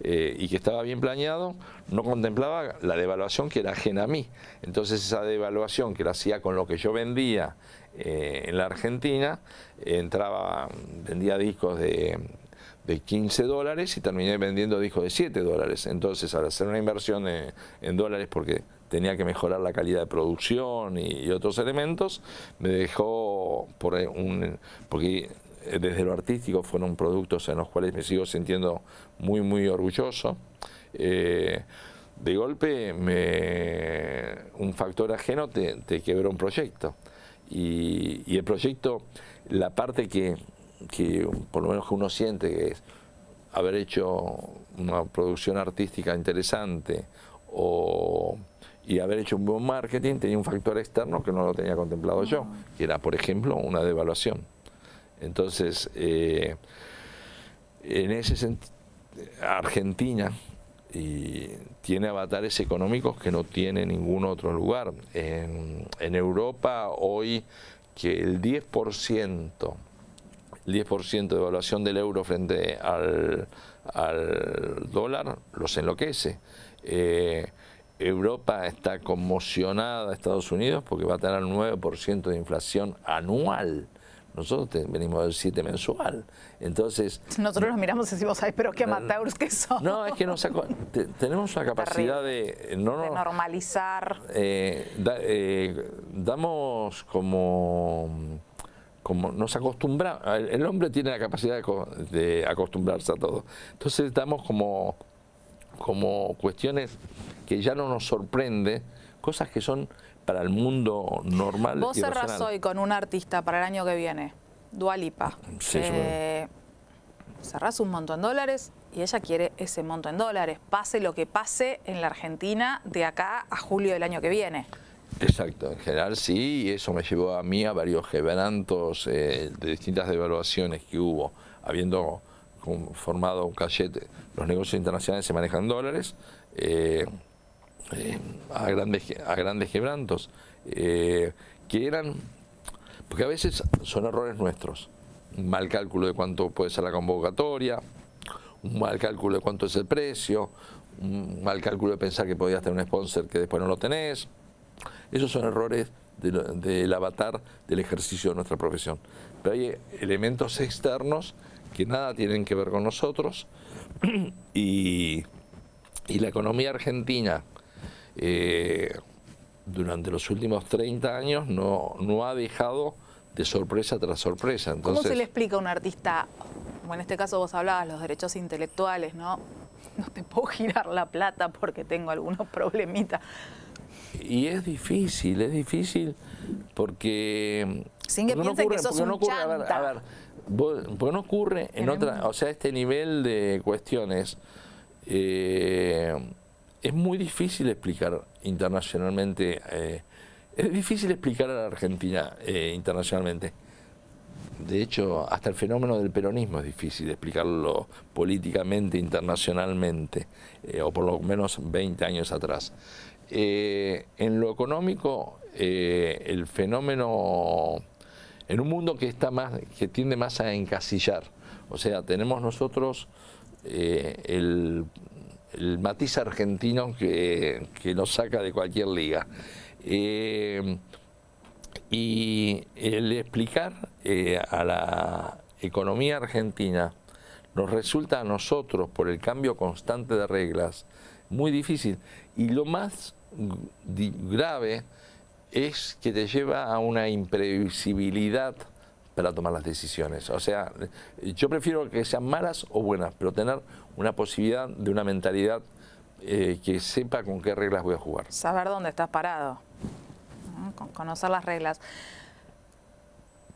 y que estaba bien planeado, no contemplaba la devaluación que era ajena a mí. Entonces esa devaluación que la hacía con lo que yo vendía en la Argentina, vendía discos de $15 y terminé vendiendo discos de $7. Entonces, al hacer una inversión en dólares, porque tenía que mejorar la calidad de producción y otros elementos, me dejó, porque desde lo artístico fueron productos en los cuales me sigo sintiendo muy, muy orgulloso. De golpe, un factor ajeno te quebró un proyecto. Y el proyecto, la parte que por lo menos que uno siente que es haber hecho una producción artística interesante y haber hecho un buen marketing, tenía un factor externo que no lo tenía contemplado yo, que era, por ejemplo, una devaluación. Entonces, en ese sentido, Argentina tiene avatares económicos que no tiene ningún otro lugar. En Europa hoy, que el 10% de evaluación del euro frente al dólar los enloquece. Europa está conmocionada, Estados Unidos, porque va a tener 9% de inflación anual. Nosotros venimos del 7 mensual. Entonces, nosotros nos miramos y decimos, ay, pero qué amateurs que son. No, es que tenemos una capacidad de normalizar. Damos como nos acostumbramos. El hombre tiene la capacidad de acostumbrarse a todo. Entonces damos como cuestiones que ya no nos sorprende, cosas que son para el mundo normal. Vos cerrás hoy con un artista para el año que viene, Dua Lipa. Sí, cerrás un monto en dólares y ella quiere ese monto en dólares, pase lo que pase en la Argentina de acá a julio del año que viene. Exacto, en general sí, y eso me llevó a mí a varios quebrantos de distintas devaluaciones que hubo, habiendo formado un cachet. Los negocios internacionales se manejan en dólares, a grandes quebrantos, que eran, porque a veces son errores nuestros, un mal cálculo de cuánto puede ser la convocatoria, un mal cálculo de cuánto es el precio, un mal cálculo de pensar que podías tener un sponsor que después no lo tenés. Esos son errores del avatar del ejercicio de nuestra profesión. Pero hay elementos externos que nada tienen que ver con nosotros y la economía argentina durante los últimos 30 años no ha dejado de sorpresa tras sorpresa. Entonces, ¿cómo se le explica a un artista, como en este caso vos hablabas, los derechos intelectuales, no te puedo girar la plata porque tengo algunos problemitas? Y es difícil porque... Sin que piensen que sos un chanta. A ver, porque no ocurre en otra... O sea, este nivel de cuestiones es muy difícil explicar internacionalmente. Es difícil explicar a la Argentina internacionalmente. De hecho, hasta el fenómeno del peronismo es difícil explicarlo políticamente, internacionalmente, o por lo menos 20 años atrás. En lo económico, el fenómeno, en un mundo que tiende más a encasillar, o sea, tenemos nosotros el matiz argentino que nos saca de cualquier liga. Y el explicar a la economía argentina nos resulta a nosotros, por el cambio constante de reglas, muy difícil. Y lo más grave es que te lleva a una imprevisibilidad para tomar las decisiones. O sea, yo prefiero que sean malas o buenas, pero tener una posibilidad de una mentalidad que sepa con qué reglas voy a jugar. Saber dónde estás parado, conocer las reglas.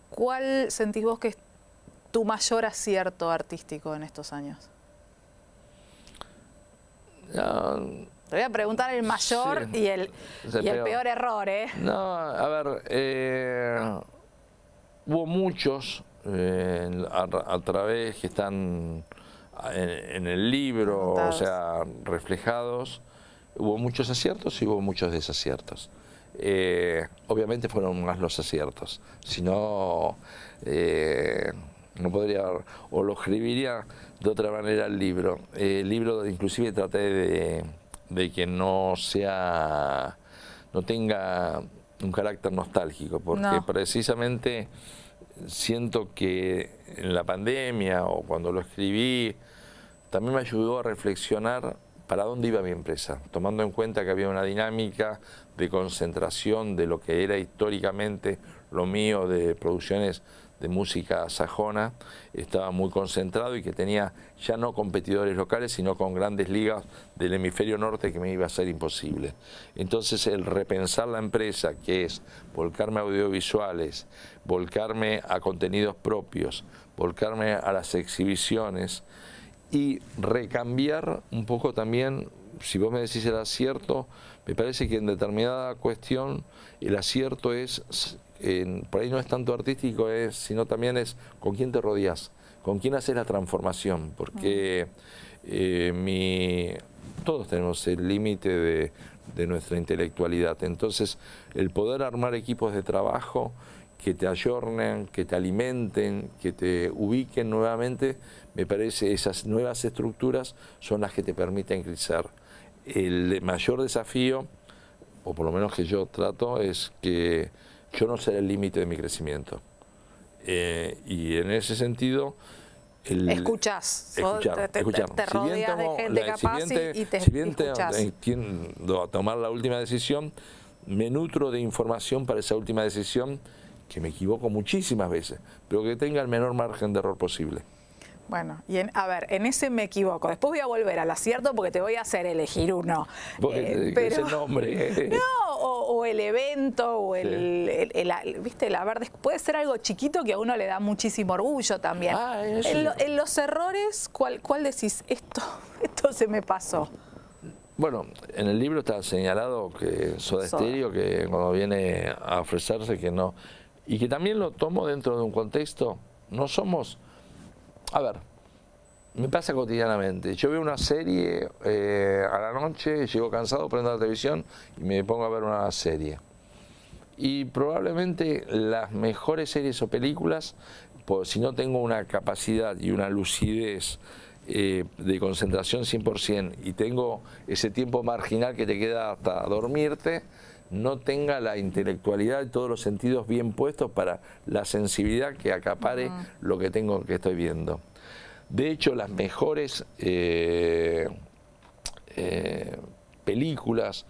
¿Cuál sentís vos que es tu mayor acierto artístico en estos años? Te voy a preguntar el mayor y el peor error, ¿eh? No, a ver, hubo muchos a través que están en el libro, o sea, reflejados. Hubo muchos aciertos y hubo muchos desaciertos. Obviamente fueron más los aciertos, si no, no podría, o lo escribiría de otra manera el libro. El libro inclusive traté de que no tenga un carácter nostálgico, porque precisamente siento que en la pandemia o cuando lo escribí, también me ayudó a reflexionar para dónde iba mi empresa, tomando en cuenta que había una dinámica de concentración de lo que era históricamente lo mío de producciones de música sajona, estaba muy concentrado y que tenía ya no competidores locales, sino con grandes ligas del hemisferio norte que me iba a ser imposible. Entonces el repensar la empresa, que es volcarme a audiovisuales, volcarme a contenidos propios, volcarme a las exhibiciones, y recambiar un poco también, si vos me decís el acierto, me parece que en determinada cuestión el acierto es, por ahí no es tanto artístico, sino también es con quién te rodeás, con quién haces la transformación, porque todos tenemos el límite de nuestra intelectualidad, entonces el poder armar equipos de trabajo que te ayornen, que te alimenten, que te ubiquen nuevamente, me parece esas nuevas estructuras son las que te permiten crecer. El mayor desafío, o por lo menos que yo trato, es que yo no seré el límite de mi crecimiento. Y en ese sentido... Escuchás, te rodeas de gente capaz y te escuchás. Tiendo a tomar la última decisión, me nutro de información para esa última decisión, que me equivoco muchísimas veces, pero que tenga el menor margen de error posible. Bueno, y a ver, en ese me equivoco. Después voy a volver al acierto porque te voy a hacer elegir uno. Pero ese nombre. No, o el evento, o viste, puede ser algo chiquito que a uno le da muchísimo orgullo también. En los errores, ¿cuál decís? Esto se me pasó. Bueno, en el libro está señalado que Soda Stereo, que cuando viene a ofrecerse que no, y que también lo tomo dentro de un contexto, no somos, a ver, me pasa cotidianamente, yo veo una serie a la noche, llego cansado, prendo la televisión y me pongo a ver una serie. Y probablemente las mejores series o películas, si no tengo una capacidad y una lucidez de concentración 100% y tengo ese tiempo marginal que te queda hasta dormirte, no tenga la intelectualidad y todos los sentidos bien puestos para la sensibilidad que acapare lo que estoy viendo. De hecho, las mejores películas,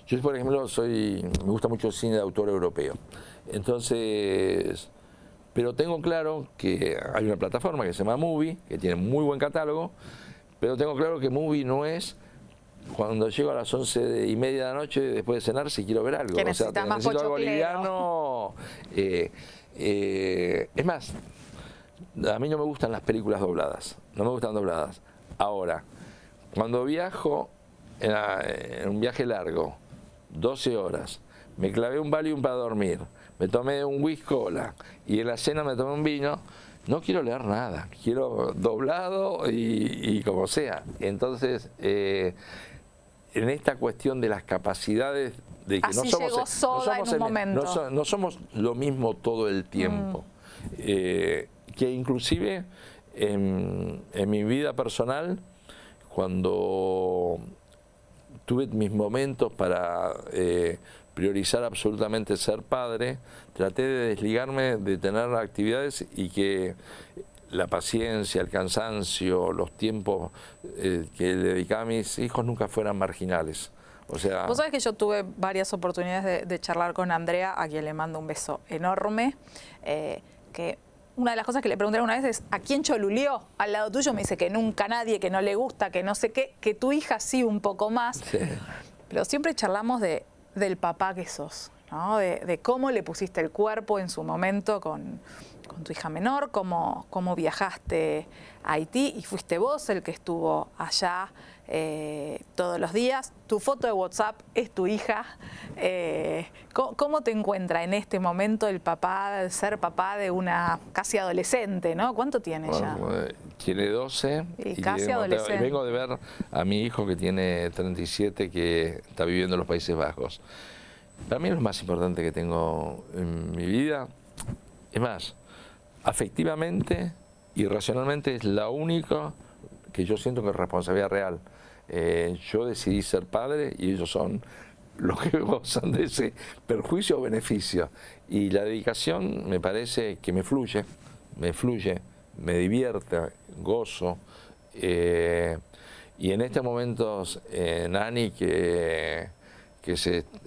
yo por ejemplo me gusta mucho el cine de autor europeo, entonces, pero tengo claro que hay una plataforma que se llama Movie, que tiene muy buen catálogo, pero tengo claro que Movie no es cuando llego a las 11:30 de la noche después de cenar si quiero ver algo. Que necesito algo liviano. Es más, a mí no me gustan las películas dobladas, no me gustan dobladas. Ahora, cuando viajo en un viaje largo, 12 horas, me clavé un Valium para dormir, me tomé un whisky cola y en la cena me tomé un vino, no quiero leer nada, quiero doblado y como sea. Entonces, en esta cuestión de las capacidades de que no somos lo mismo todo el tiempo, que inclusive en mi vida personal, cuando tuve mis momentos para priorizar absolutamente ser padre, traté de desligarme de tener actividades y que la paciencia, el cansancio, los tiempos que le dedicaba a mis hijos nunca fueran marginales. O sea, vos sabés que yo tuve varias oportunidades de charlar con Andrea, a quien le mando un beso enorme, que una de las cosas que le pregunté una vez es ¿a quién choluleó al lado tuyo? Me dice que nunca nadie, que no le gusta, que no sé qué, que tu hija sí un poco más. Sí. Pero siempre charlamos del papá que sos, ¿no? De cómo le pusiste el cuerpo en su momento con tu hija menor, cómo viajaste a Haití y fuiste vos el que estuvo allá todos los días. Tu foto de WhatsApp es tu hija. ¿Cómo te encuentra en este momento el ser papá de una casi adolescente, ¿no? ¿Cuánto tiene ya? Tiene 12 y casi adolescente. Y vengo de ver a mi hijo que tiene 37, que está viviendo en los Países Bajos. Para mí es lo más importante que tengo en mi vida. Es más, afectivamente y racionalmente es la única que yo siento que es responsabilidad real. Yo decidí ser padre y ellos son los que gozan de ese perjuicio o beneficio. Y la dedicación me parece que me fluye, me divierte, gozo. Y en estos momentos, Nani, que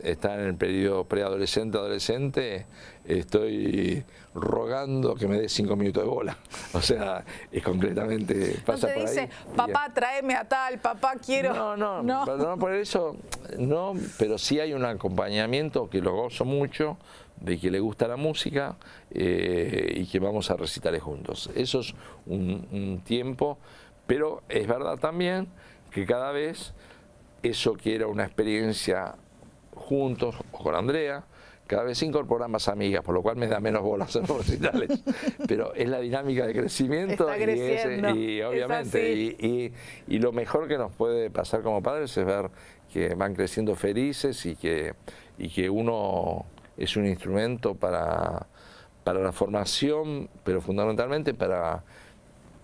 está en el periodo preadolescente, adolescente, estoy rogando que me dé 5 minutos de bola. O sea, es concretamente, pasa no te por dice, ahí, papá, tráeme a tal, papá, quiero... No, por eso, no, pero sí hay un acompañamiento que lo gozo mucho, de que le gusta la música y que vamos a recitales juntos. Eso es un tiempo, pero es verdad también que cada vez eso que era una experiencia juntos o con Andrea, cada vez se incorporan más amigas, por lo cual me da menos bolas en los recitales. Pero es la dinámica de crecimiento. Está creciendo, y obviamente, y lo mejor que nos puede pasar como padres es ver que van creciendo felices y que uno es un instrumento para la formación, pero fundamentalmente para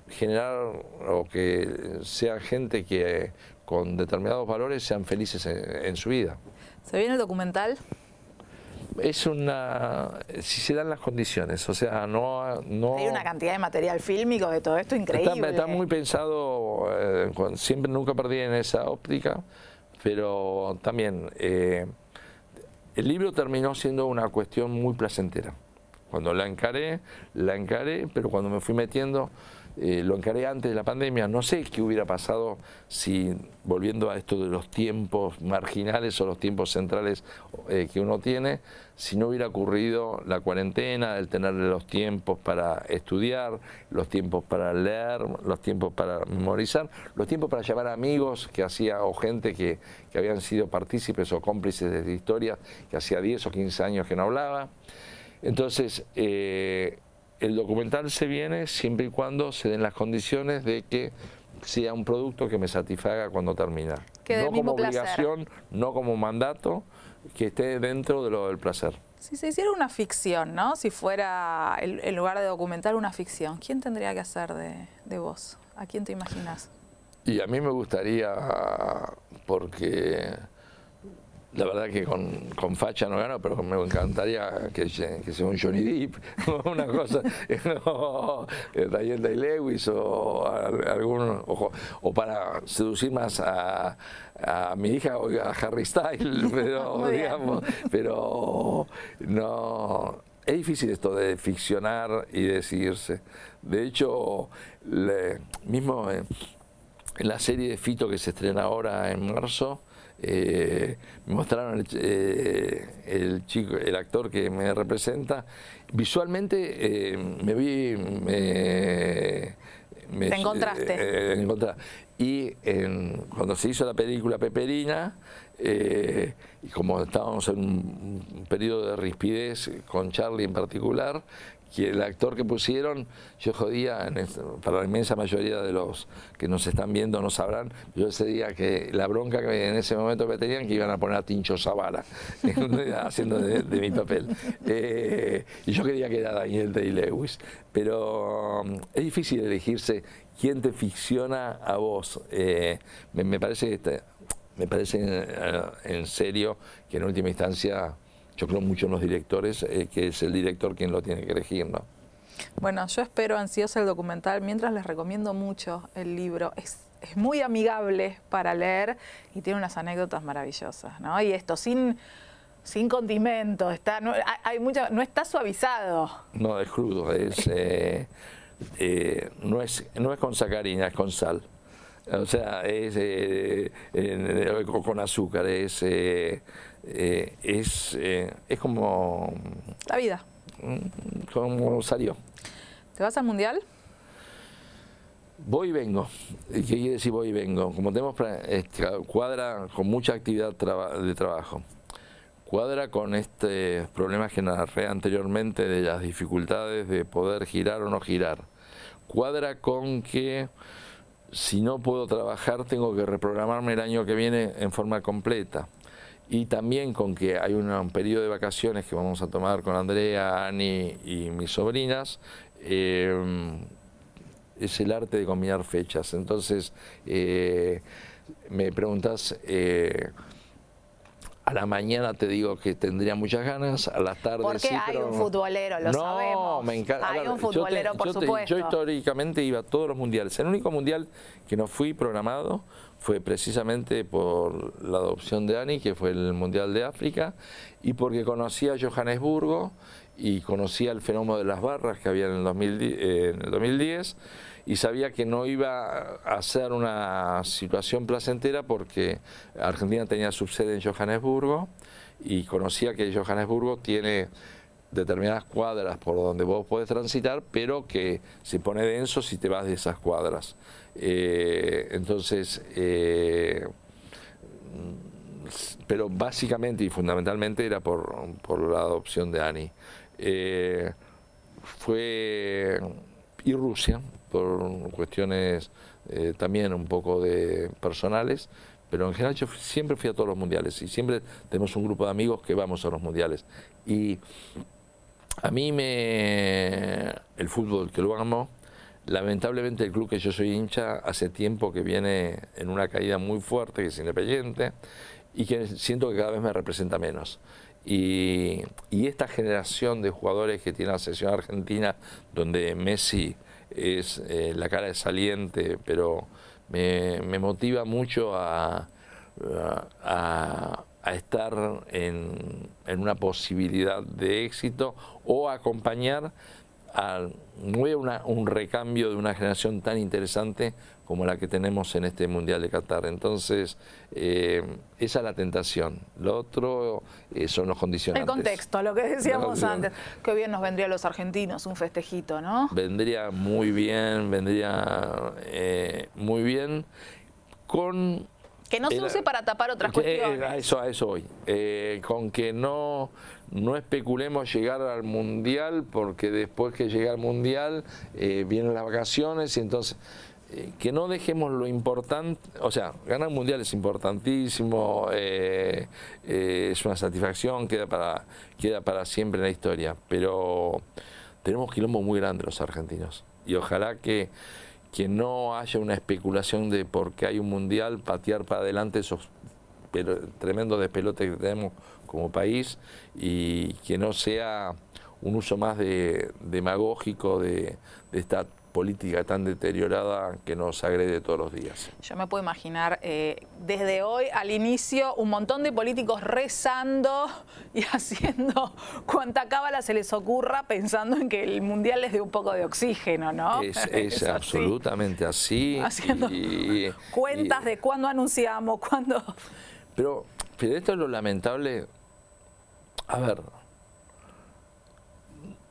generar o que sea gente que con determinados valores sean felices en su vida. ¿Se viene el documental? Es si se dan las condiciones, o sea, no... Hay una cantidad de material fílmico de todo esto increíble. Está muy pensado, siempre nunca perdí en esa óptica, pero también el libro terminó siendo una cuestión muy placentera. Cuando la encaré, pero cuando me fui metiendo, lo encaré antes de la pandemia. No sé qué hubiera pasado si, volviendo a esto de los tiempos marginales o los tiempos centrales que uno tiene, si no hubiera ocurrido la cuarentena, el tener los tiempos para estudiar, los tiempos para leer, los tiempos para memorizar, los tiempos para llamar a amigos que hacía, o gente que habían sido partícipes o cómplices de esta historia, que hacía 10 o 15 años que no hablaba. Entonces, el documental se viene siempre y cuando se den las condiciones de que sea un producto que me satisfaga cuando termina. No como obligación, no como mandato, que esté dentro de lo del placer. Si se hiciera una ficción, ¿no? Si fuera, en lugar de documental, una ficción, ¿quién tendría que hacer de vos? ¿A quién te imaginas? Y a mí me gustaría, porque... La verdad que con facha no gano, pero me encantaría que sea un Johnny Depp, una cosa, Daniel Day-Lewis o algún, o para seducir más a mi hija, a Harry Styles, pero digamos, pero no. Es difícil esto de ficcionar y decidirse. De hecho, mismo en la serie de Fito que se estrena ahora en marzo, me mostraron el actor que me representa. Visualmente me vi... Te encontraste. Y cuando se hizo la película Peperina, y como estábamos en un periodo de rispidez con Charlie en particular, que el actor que pusieron, yo jodía, para la inmensa mayoría de los que nos están viendo no sabrán, yo ese día que la bronca que en ese momento me tenían, que iban a poner a Tincho Zavala haciendo de mi papel. Y yo quería que era Daniel Day-Lewis, pero es difícil elegirse quién te ficciona a vos. Me parece en serio que en última instancia yo creo mucho en los directores, que es el director quien lo tiene que elegir, ¿no? Bueno, yo espero ansiosa el documental, mientras les recomiendo mucho el libro. Es muy amigable para leer y tiene unas anécdotas maravillosas, ¿no? Y esto sin condimento, no está suavizado. No, es crudo, no es con sacarina, es con sal. O sea, es con azúcar, es como... La vida. Como salió. ¿Te vas al Mundial? Voy y vengo. ¿Qué quiere decir voy y vengo? Como tenemos cuadra con mucha actividad de trabajo. Cuadra con problemas que narré anteriormente de las dificultades de poder girar o no girar. Cuadra con que si no puedo trabajar tengo que reprogramarme el año que viene en forma completa. Y también con que hay un periodo de vacaciones que vamos a tomar con Andrea, Ani y mis sobrinas, es el arte de combinar fechas. Entonces, me preguntas, A la mañana te digo que tendría muchas ganas, a la tarde porque sí, hay pero un futbolero, lo sabemos. Me encanta. Hay un futbolero, por supuesto. Yo históricamente iba a todos los mundiales. El único mundial que no fui programado fue precisamente por la adopción de Ani, que fue el Mundial de África, y porque conocía a Johannesburgo y conocía el fenómeno de las barras que había en el 2010, y sabía que no iba a ser una situación placentera porque Argentina tenía su sede en Johannesburgo y conocía que Johannesburgo tiene determinadas cuadras por donde vos podés transitar, pero que se pone denso si te vas de esas cuadras. Pero básicamente y fundamentalmente era por la adopción de Ani. Y Rusia, por cuestiones también un poco personales, pero en general yo siempre fui a todos los mundiales y siempre tenemos un grupo de amigos que vamos a los mundiales. Y a mí el fútbol, que lo amo, lamentablemente el club que yo soy hincha hace tiempo que viene en una caída muy fuerte, que es Independiente, y que siento que cada vez me representa menos. Y esta generación de jugadores que tiene la selección argentina, donde Messi es la cara de saliente, pero me motiva mucho a estar en una posibilidad de éxito o a acompañar un recambio de una generación tan interesante como la que tenemos en este Mundial de Qatar. Entonces, esa es la tentación. Lo otro son los condicionantes. El contexto, lo que decíamos antes. Qué bien nos vendría a los argentinos un festejito, ¿no? Vendría muy bien, con... Que no se use para tapar otras cuestiones. A eso voy. Con que no especulemos llegar al Mundial, porque después que llega al Mundial vienen las vacaciones y entonces... que no dejemos lo importante, o sea, ganar un mundial es importantísimo, es una satisfacción, queda para siempre en la historia, pero tenemos quilombo muy grande los argentinos y ojalá que no haya una especulación de porque hay un mundial, patear para adelante esos tremendos despelotes que tenemos como país y que no sea un uso más demagógico de esta política tan deteriorada que nos agrede todos los días. Yo me puedo imaginar desde hoy al inicio un montón de políticos rezando y haciendo cuanta cábala se les ocurra pensando en que el mundial les dé un poco de oxígeno, ¿no? Es absolutamente así. Haciendo cuentas de cuándo anunciamos, cuándo... Pero esto es lo lamentable. A ver,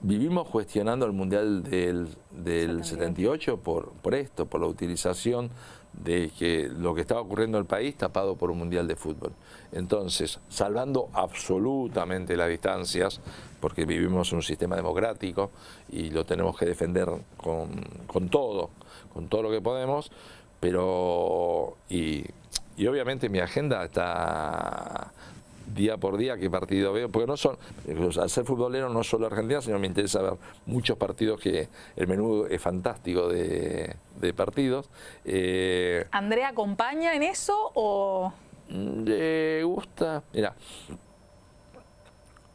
vivimos cuestionando el Mundial del 78 por esto, por la utilización de que lo que estaba ocurriendo en el país tapado por un Mundial de fútbol. Entonces, salvando absolutamente las distancias, porque vivimos en un sistema democrático y lo tenemos que defender con todo lo que podemos, pero y obviamente mi agenda está día por día qué partido veo, porque al ser futbolero no solo Argentina, sino me interesa ver muchos partidos, que el menú es fantástico de partidos. ¿Andrea acompaña en eso o...? Le gusta, mira,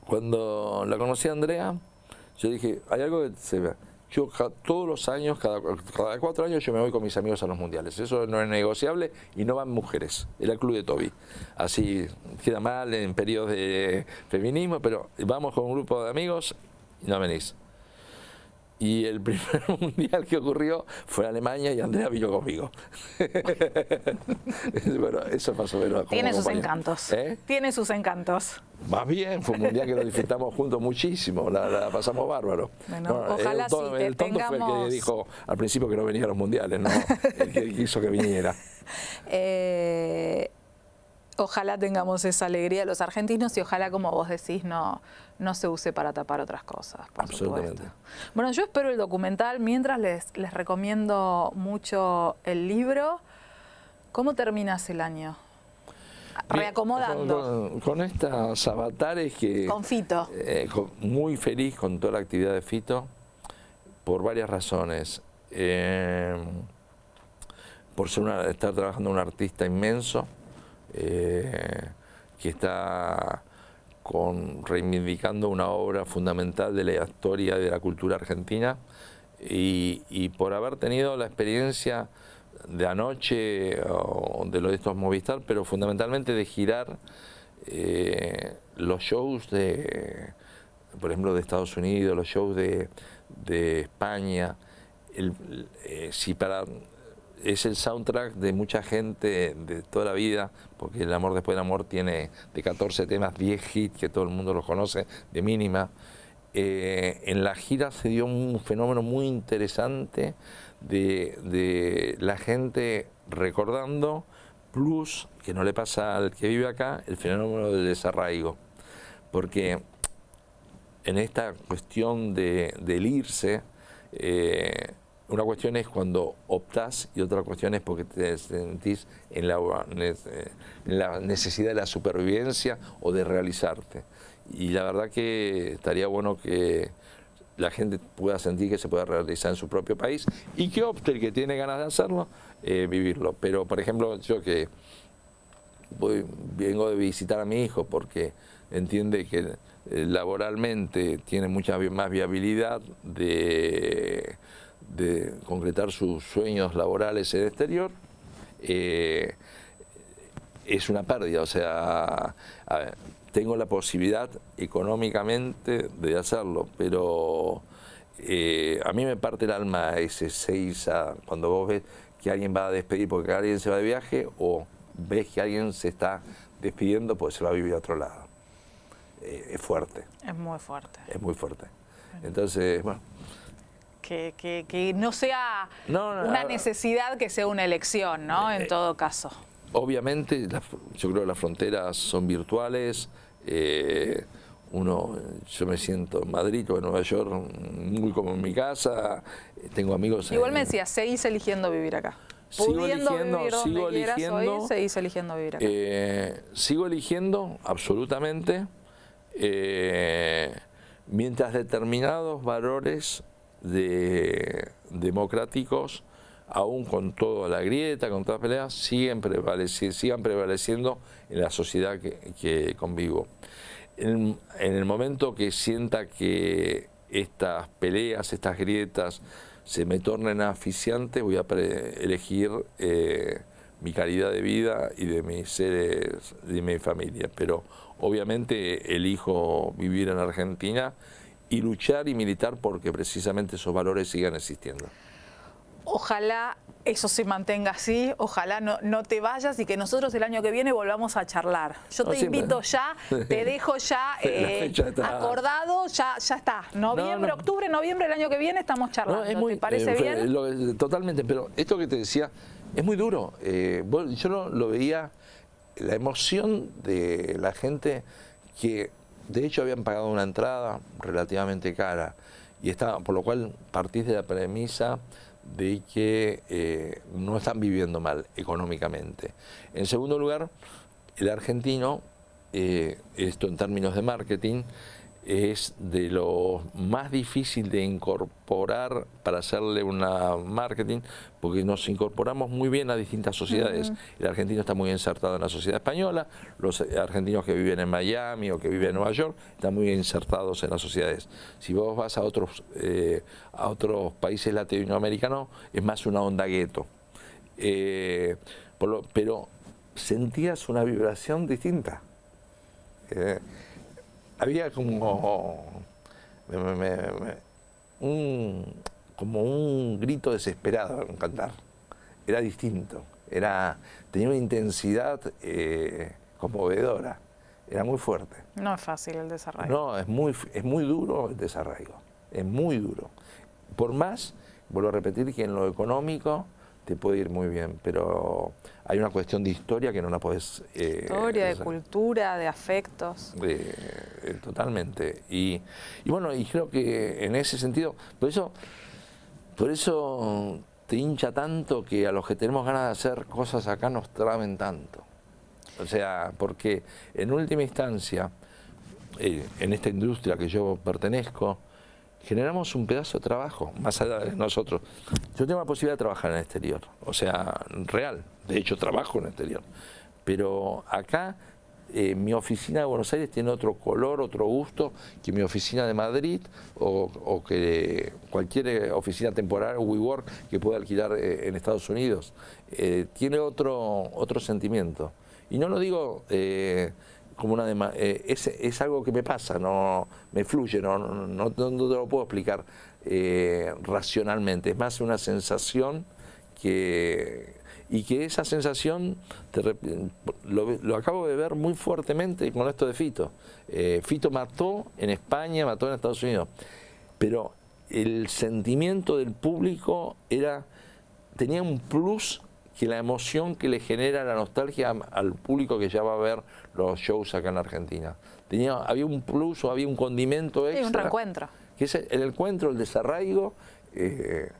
cuando la conocí a Andrea, yo dije, hay algo que se ve. Yo todos los años, cada 4 años yo me voy con mis amigos a los mundiales. Eso no es negociable y no van mujeres. Era el club de Toby. Así queda mal en periodos de feminismo, pero vamos con un grupo de amigos y no venís. Y el primer mundial que ocurrió fue en Alemania y Andrea vino conmigo. Bueno, eso pasó. Tiene sus encantos. Tiene sus encantos. Más bien, fue un mundial que lo disfrutamos juntos muchísimo, la pasamos bárbaro. Bueno, ojalá el tonto fue el que dijo al principio que no venía a los mundiales, no el que quiso que viniera. Ojalá tengamos esa alegría de los argentinos y ojalá, como vos decís, no se use para tapar otras cosas, por absolutamente. supuesto. Bueno, yo espero el documental. Mientras les recomiendo mucho el libro. ¿Cómo terminas el año? Reacomodando. Con estas avatares que... Con Fito. Muy feliz con toda la actividad de Fito, por varias razones. Por estar trabajando un artista inmenso, que está reivindicando una obra fundamental de la historia de la cultura argentina, y por haber tenido la experiencia de anoche o de estos Movistar, pero fundamentalmente de girar los shows por ejemplo, de Estados Unidos, los shows de España. Es el soundtrack de mucha gente de toda la vida, porque El amor después del amor tiene de 14 temas 10 hits que todo el mundo los conoce de mínima. En la gira se dio un fenómeno muy interesante de la gente recordando, plus, que no le pasa al que vive acá, el fenómeno del desarraigo. Porque en esta cuestión del irse, una cuestión es cuando optás y otra cuestión es porque te sentís en la necesidad de la supervivencia o de realizarte. Y la verdad que estaría bueno que la gente pueda sentir que se puede realizar en su propio país y que opte el que tiene ganas de hacerlo, vivirlo. Pero, por ejemplo, yo que vengo de visitar a mi hijo porque entiende que laboralmente tiene mucha más viabilidad de concretar sus sueños laborales en el exterior, es una pérdida. O sea, a ver, tengo la posibilidad económicamente de hacerlo, pero a mí me parte el alma ese 6A, cuando vos ves que alguien va a despedir porque alguien se va de viaje, o ves que alguien se está despidiendo porque se va a vivir a otro lado. Es fuerte. Es muy fuerte. Es muy fuerte. Entonces, bueno. Que no sea una necesidad, que sea una elección, ¿no? En todo caso. Obviamente, yo creo que las fronteras son virtuales. Yo me siento en Madrid o en Nueva York muy como en mi casa. Tengo amigos. Igual me decías, seguís eligiendo vivir acá. Sigo eligiendo, hoy, seguís eligiendo vivir acá. Sigo eligiendo, absolutamente, mientras determinados valores democráticos, aún con toda la grieta, con todas las peleas, sigan prevaleciendo en la sociedad que convivo. En el momento que sienta que estas peleas, estas grietas se me tornen asfixiantes, voy a elegir mi calidad de vida y de mis seres, de mi familia. Pero obviamente elijo vivir en Argentina y luchar y militar porque precisamente esos valores sigan existiendo. Ojalá eso se mantenga así, ojalá no te vayas y que nosotros el año que viene volvamos a charlar. Yo te invito ya, te dejo ya acordado, ya está. Octubre, noviembre del año que viene estamos charlando. ¿Te parece bien? Totalmente, pero esto que te decía es muy duro. Yo lo veía, la emoción de la gente que de hecho habían pagado una entrada relativamente cara y por lo cual partís de la premisa de que no están viviendo mal económicamente. En segundo lugar, el argentino, esto en términos de marketing, es de lo más difícil de incorporar para hacerle una marketing, porque nos incorporamos muy bien a distintas sociedades. El argentino está muy insertado en la sociedad española, los argentinos que viven en Miami o que viven en Nueva York están muy insertados en las sociedades. Si vos vas a otros países latinoamericanos, es más una onda gueto. Pero sentías una vibración distinta. Había como un grito desesperado al cantar. Era distinto, tenía una intensidad conmovedora, era muy fuerte. No es fácil el desarraigo. No, es muy duro el desarraigo, es muy duro. Por más, vuelvo a repetir, que en lo económico te puede ir muy bien, pero hay una cuestión de historia que no la podés... historia, de cultura, de afectos. Totalmente. Y bueno, y creo que en ese sentido, por eso te hincha tanto que a los que tenemos ganas de hacer cosas acá nos traben tanto. O sea, porque en última instancia, en esta industria que yo pertenezco, generamos un pedazo de trabajo, más allá de nosotros. Yo tengo la posibilidad de trabajar en el exterior, o sea, real. De hecho, trabajo en el exterior. Pero acá mi oficina de Buenos Aires tiene otro color, otro gusto que mi oficina de Madrid o que cualquier oficina temporal o WeWork que pueda alquilar en Estados Unidos. Tiene otro sentimiento. Y no lo digo como una es algo que me pasa, no me fluye, no te lo puedo explicar racionalmente. Es más una sensación y que esa sensación lo acabo de ver muy fuertemente con esto de Fito. Fito mató en España, mató en Estados Unidos, pero el sentimiento del público tenía un plus que la emoción que le genera la nostalgia al público que ya va a ver los shows acá en la Argentina. Había un plus o había un condimento extra. Sí, un reencuentro. Que es el encuentro, el desarraigo,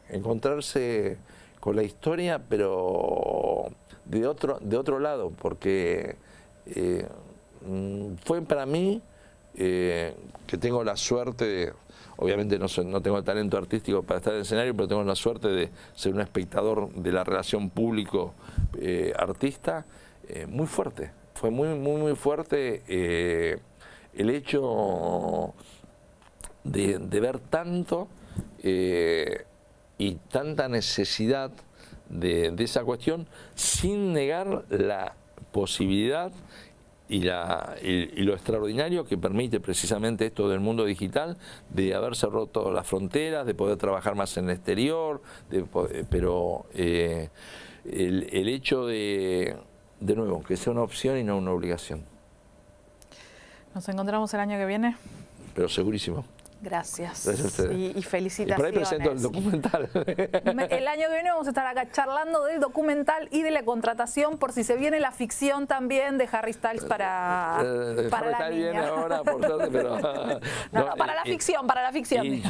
encontrarse con la historia, pero de otro lado, porque fue para mí, que tengo la suerte obviamente no tengo el talento artístico para estar en el escenario, pero tengo la suerte de ser un espectador de la relación público-artista, muy fuerte. Fue muy fuerte el hecho de ver tanto y tanta necesidad de esa cuestión, sin negar la posibilidad y lo extraordinario que permite precisamente esto del mundo digital, de haberse roto las fronteras, de poder trabajar más en el exterior, pero el hecho de nuevo, que sea una opción y no una obligación. ¿Nos encontramos el año que viene? Pero segurísimo. Gracias. Gracias a ustedes. Y felicitaciones. Y por ahí presento el documental. El año que viene vamos a estar acá charlando del documental y de la contratación, por si se viene la ficción también de Harry Styles para la niña. Viene ahora, por suerte, pero... no, para la ficción, para la ficción. Y,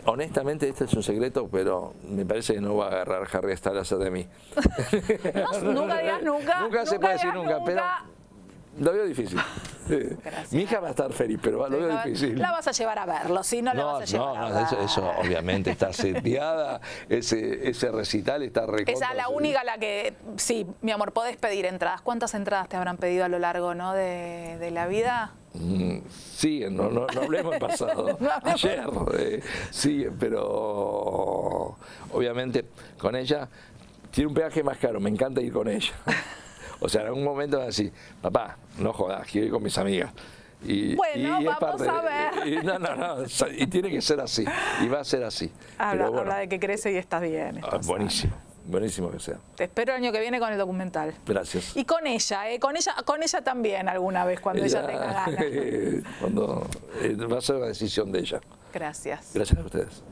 honestamente, este es un secreto, pero me parece que no va a agarrar Harry Styles de mí. Nunca digas nunca. Nunca se puede decir nunca, pero... Lo veo difícil. Mi hija va a estar feliz, pero lo veo difícil. La vas a llevar a verlo, si no la vas a llevar a ver. Eso obviamente está seteada, ese recital está recontra. Esa es la única la que, sí, mi amor, podés pedir entradas. ¿Cuántas entradas te habrán pedido a lo largo, ¿no, de la vida? Sí, no hablemos del pasado. Ayer, sí, pero obviamente con ella tiene un peaje más caro, me encanta ir con ella. O sea, en algún momento van a decir, papá, no jodas, quiero ir con mis amigas. Bueno, vamos a ver. Y tiene que ser así, y va a ser así. Habla de que crece y estás bien. Buenísimo, buenísimo que sea. Te espero el año que viene con el documental. Gracias. Y con ella también alguna vez, cuando ella tenga ganas. Va a ser una decisión de ella. Gracias. Gracias a ustedes.